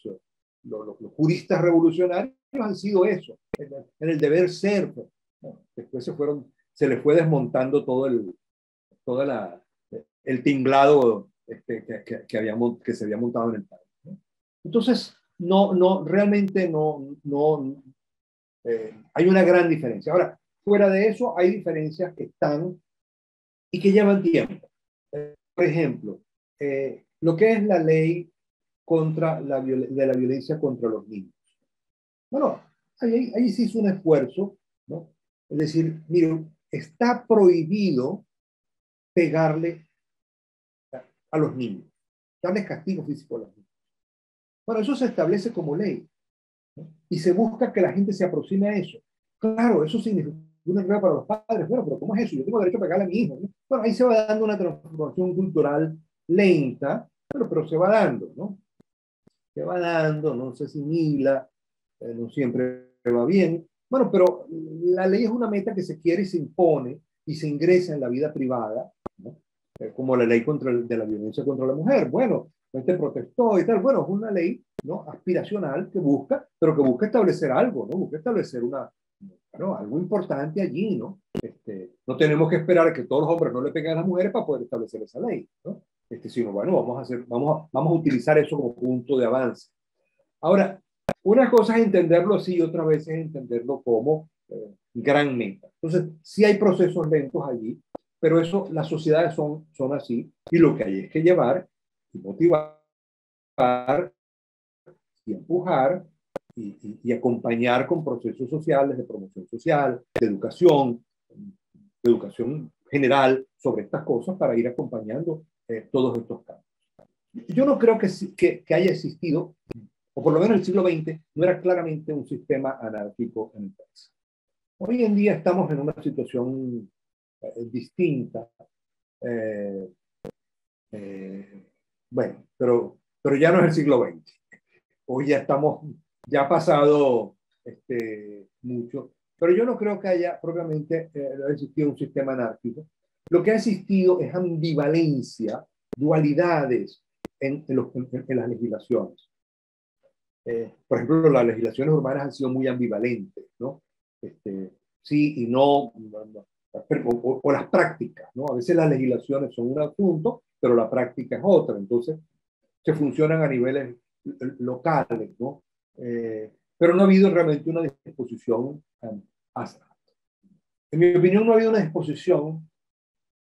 juristas revolucionarios han sido eso, en el deber ser. ¿No? Después se le fue desmontando todo el tinglado que se había montado en el país, ¿no? Entonces, realmente hay una gran diferencia. Ahora, fuera de eso, hay diferencias que están y que llevan tiempo. Por ejemplo, lo que es la ley de la violencia contra los niños. Bueno, ahí se hizo un esfuerzo, ¿no? Es decir, miren, está prohibido pegarle a los niños, darles castigo físico a los niños. Bueno, eso se establece como ley, ¿no? Y se busca que la gente se aproxime a eso. Claro, eso significa una regla para los padres. Bueno, pero ¿cómo es eso? Yo tengo derecho a pegarle a mi hijo, ¿no? Bueno, ahí se va dando una transformación cultural lenta, pero se va dando, ¿no? Se va dando, no se asimila, no siempre va bien. Bueno, pero la ley es una meta que se quiere y se impone y se ingresa en la vida privada, ¿no? Como la ley de la violencia contra la mujer. Bueno, este protestó y tal. Bueno, es una ley, ¿no?, aspiracional pero que busca establecer algo, ¿no? Busca establecer bueno, algo importante allí, ¿no? No tenemos que esperar a que todos los hombres no le peguen a las mujeres para poder establecer esa ley, ¿no? Sino, bueno, vamos a utilizar eso como punto de avance. Ahora, una cosa es entenderlo así y otra vez es entenderlo como gran meta. Entonces, sí hay procesos lentos allí, pero eso, las sociedades son así, y lo que hay es que llevar y motivar y empujar y acompañar con procesos sociales, de promoción social, de educación general sobre estas cosas para ir acompañando todos estos cambios. Yo no creo que haya existido, o por lo menos en el siglo XX, no era claramente un sistema anárquico en el país. Hoy en día estamos en una situación distinta. Bueno, pero ya no es el siglo XX. Hoy ya ha pasado mucho, pero yo no creo que haya propiamente existido un sistema anárquico. Lo que ha existido es ambivalencia, dualidades en las legislaciones. Por ejemplo, las legislaciones urbanas han sido muy ambivalentes, ¿no? Sí y no, o las prácticas, ¿no? A veces las legislaciones son un asunto, pero la práctica es otra. Entonces, se funcionan a niveles locales, ¿no? Pero no ha habido realmente una disposición, en mi opinión, no ha habido una disposición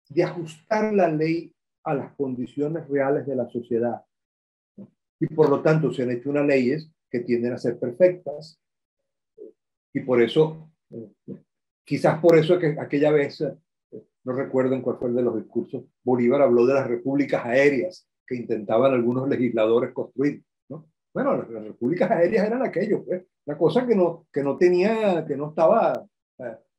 de ajustar la ley a las condiciones reales de la sociedad, ¿no? Y por lo tanto se han hecho unas leyes que tienden a ser perfectas, y por eso, quizás por eso que aquella vez, no recuerdo en cuál fue el de los discursos, Bolívar habló de las repúblicas aéreas que intentaban algunos legisladores construir, ¿no? Bueno, las repúblicas aéreas eran aquello, pues, una cosa que no estaba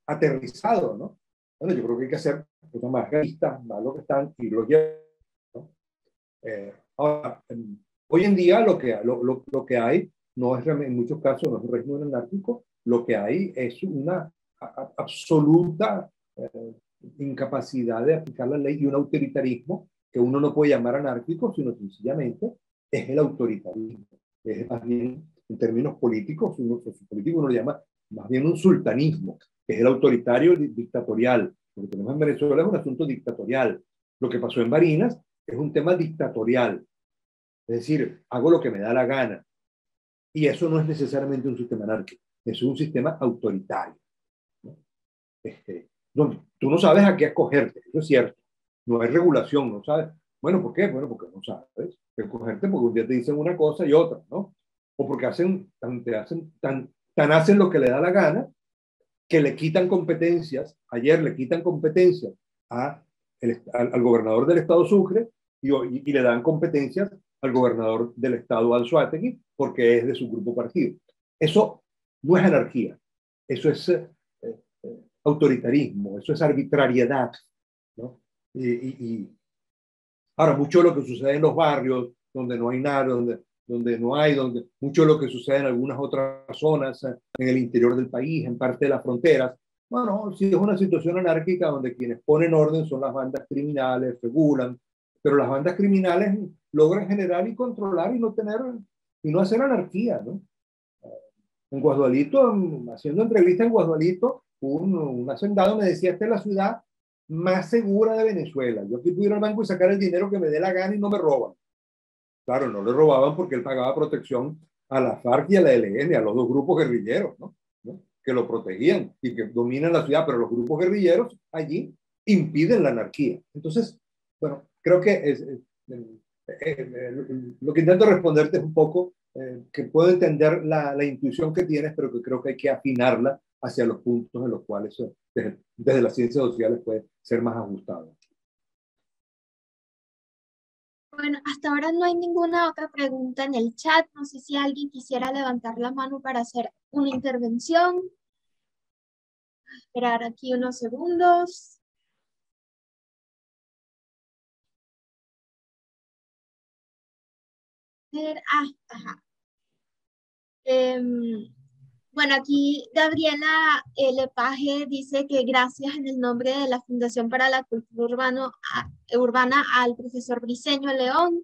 aterrizado, ¿no? Bueno, yo creo que hay que hacer cosas más realistas, más lo que están, y lo llevan, ¿no? Ahora, hoy en día lo que hay no es en muchos casos no es un régimen anárquico, lo que hay es una absoluta incapacidad de aplicar la ley y un autoritarismo que uno no puede llamar anárquico, sino sencillamente es el autoritarismo. Es más bien, en términos políticos, uno lo llama más bien un sultanismo, que es el autoritario dictatorial. Lo que tenemos en Venezuela es un asunto dictatorial. Lo que pasó en Barinas es un tema dictatorial. Es decir, hago lo que me da la gana. Y eso no es necesariamente un sistema anárquico, es un sistema autoritario, ¿no? Donde tú no sabes a qué acogerte, eso es cierto. No hay regulación, no sabes. Bueno, ¿por qué? Bueno, porque no sabes acogerte, porque un día te dicen una cosa y otra, ¿no? O porque hacen lo que le da la gana, que le quitan competencias. Ayer le quitan competencias al gobernador del estado Sucre y le dan competencias al gobernador del estado Anzoátegui porque es de su grupo partido. Eso no es anarquía, eso es autoritarismo, eso es arbitrariedad, ¿no? Ahora, mucho de lo que sucede en los barrios, donde no hay nada, mucho de lo que sucede en algunas otras zonas, en el interior del país, en parte de las fronteras, bueno, sí es una situación anárquica donde quienes ponen orden son las bandas criminales, regulan, pero las bandas criminales logran generar y controlar y no hacer anarquía, ¿no? En Guadualito, haciendo entrevista en Guadualito, un hacendado me decía: esta es la ciudad más segura de Venezuela. Yo aquí puedo ir al banco y sacar el dinero que me dé la gana y no me roban. Claro, no le robaban porque él pagaba protección a la FARC y a la ELN, a los dos grupos guerrilleros, ¿no? Que lo protegían y que dominan la ciudad, pero los grupos guerrilleros allí impiden la anarquía. Entonces, bueno, creo que lo que intento responderte es un poco que puedo entender la intuición que tienes, pero que creo que hay que afinarla hacia los puntos en los cuales desde las ciencias sociales puede ser más ajustado. Bueno, hasta ahora no hay ninguna otra pregunta en el chat. No sé si alguien quisiera levantar la mano para hacer una intervención. Esperar aquí unos segundos. Ajá. Bueno, aquí Gabriela Lepage dice que gracias en el nombre de la Fundación para la Cultura Urbana al profesor Briceño León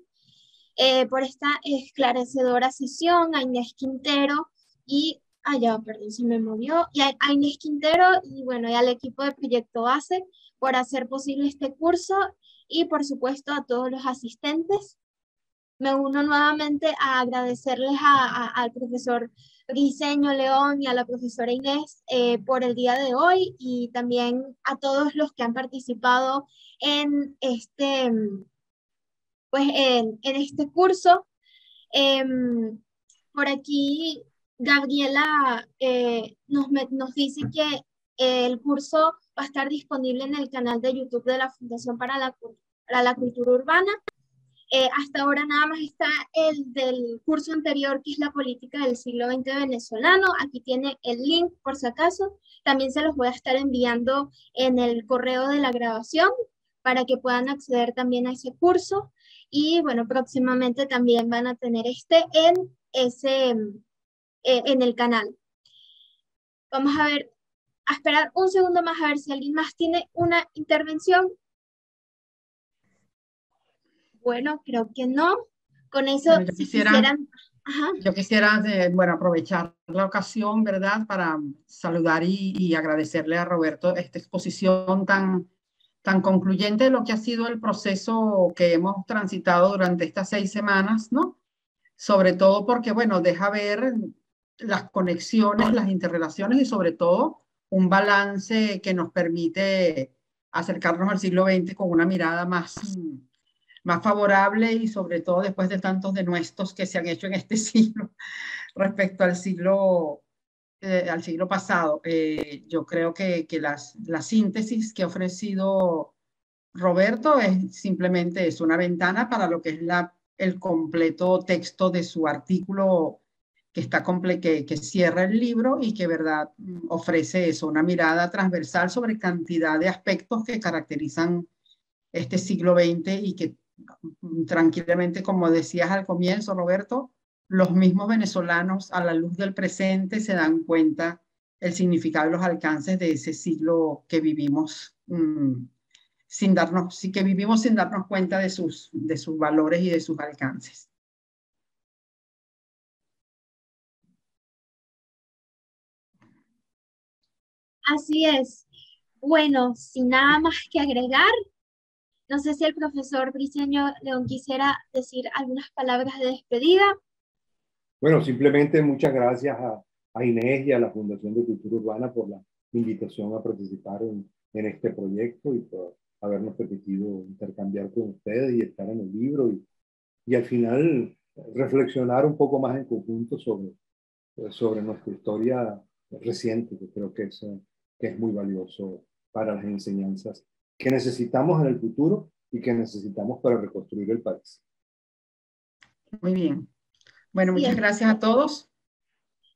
por esta esclarecedora sesión, a Inés Quintero y Ya, perdón, se me movió. Y a Inés Quintero y bueno, y al equipo de Proyecto Base por hacer posible este curso y por supuesto a todos los asistentes. Me uno nuevamente a agradecerles al profesor Briceño León y a la profesora Inés por el día de hoy y también a todos los que han participado en en este curso. Por aquí Gabriela nos dice que el curso va a estar disponible en el canal de YouTube de la Fundación para la Cultura Urbana. Hasta ahora nada más está el del curso anterior, que es la política del siglo XX venezolano. Aquí tiene el link por si acaso. También se los voy a estar enviando en el correo de la grabación para que puedan acceder también a ese curso. Y bueno, próximamente también van a tener en el canal. Vamos a ver, a esperar un segundo más a ver si alguien más tiene una intervención. Bueno, creo que no. Con eso, Bueno, yo si quisiera, quisieran... Ajá. yo quisiera bueno, aprovechar la ocasión, ¿verdad?, para saludar y agradecerle a Roberto esta exposición tan concluyente de lo que ha sido el proceso que hemos transitado durante estas 6 semanas, ¿no? Sobre todo porque, bueno, deja ver las conexiones, las interrelaciones y sobre todo un balance que nos permite acercarnos al siglo XX con una mirada más favorable y sobre todo después de tantos denuestos que se han hecho en este siglo respecto al siglo pasado. Yo creo que la síntesis que ha ofrecido Roberto es una ventana para lo que es el completo texto de su artículo que cierra el libro y que, verdad, ofrece eso, una mirada transversal sobre cantidad de aspectos que caracterizan este siglo XX y que tranquilamente, como decías al comienzo, Roberto, los mismos venezolanos a la luz del presente se dan cuenta el significado y los alcances de ese siglo que vivimos que vivimos sin darnos cuenta de sus valores y de sus alcances. Así es. Bueno, sin nada más que agregar, no sé si el profesor Briceño León quisiera decir algunas palabras de despedida. Bueno, simplemente muchas gracias a Inés y a la Fundación de Cultura Urbana por la invitación a participar en este proyecto y por habernos permitido intercambiar con ustedes y estar en el libro y al final reflexionar un poco más en conjunto sobre nuestra historia reciente, que creo que es muy valioso para las enseñanzas que necesitamos en el futuro y que necesitamos para reconstruir el país. Muy bien. Bueno, Sí, muchas gracias a todos.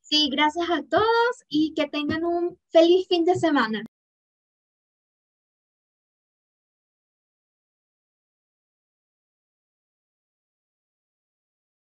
sí, gracias a todos y que tengan un feliz fin de semana.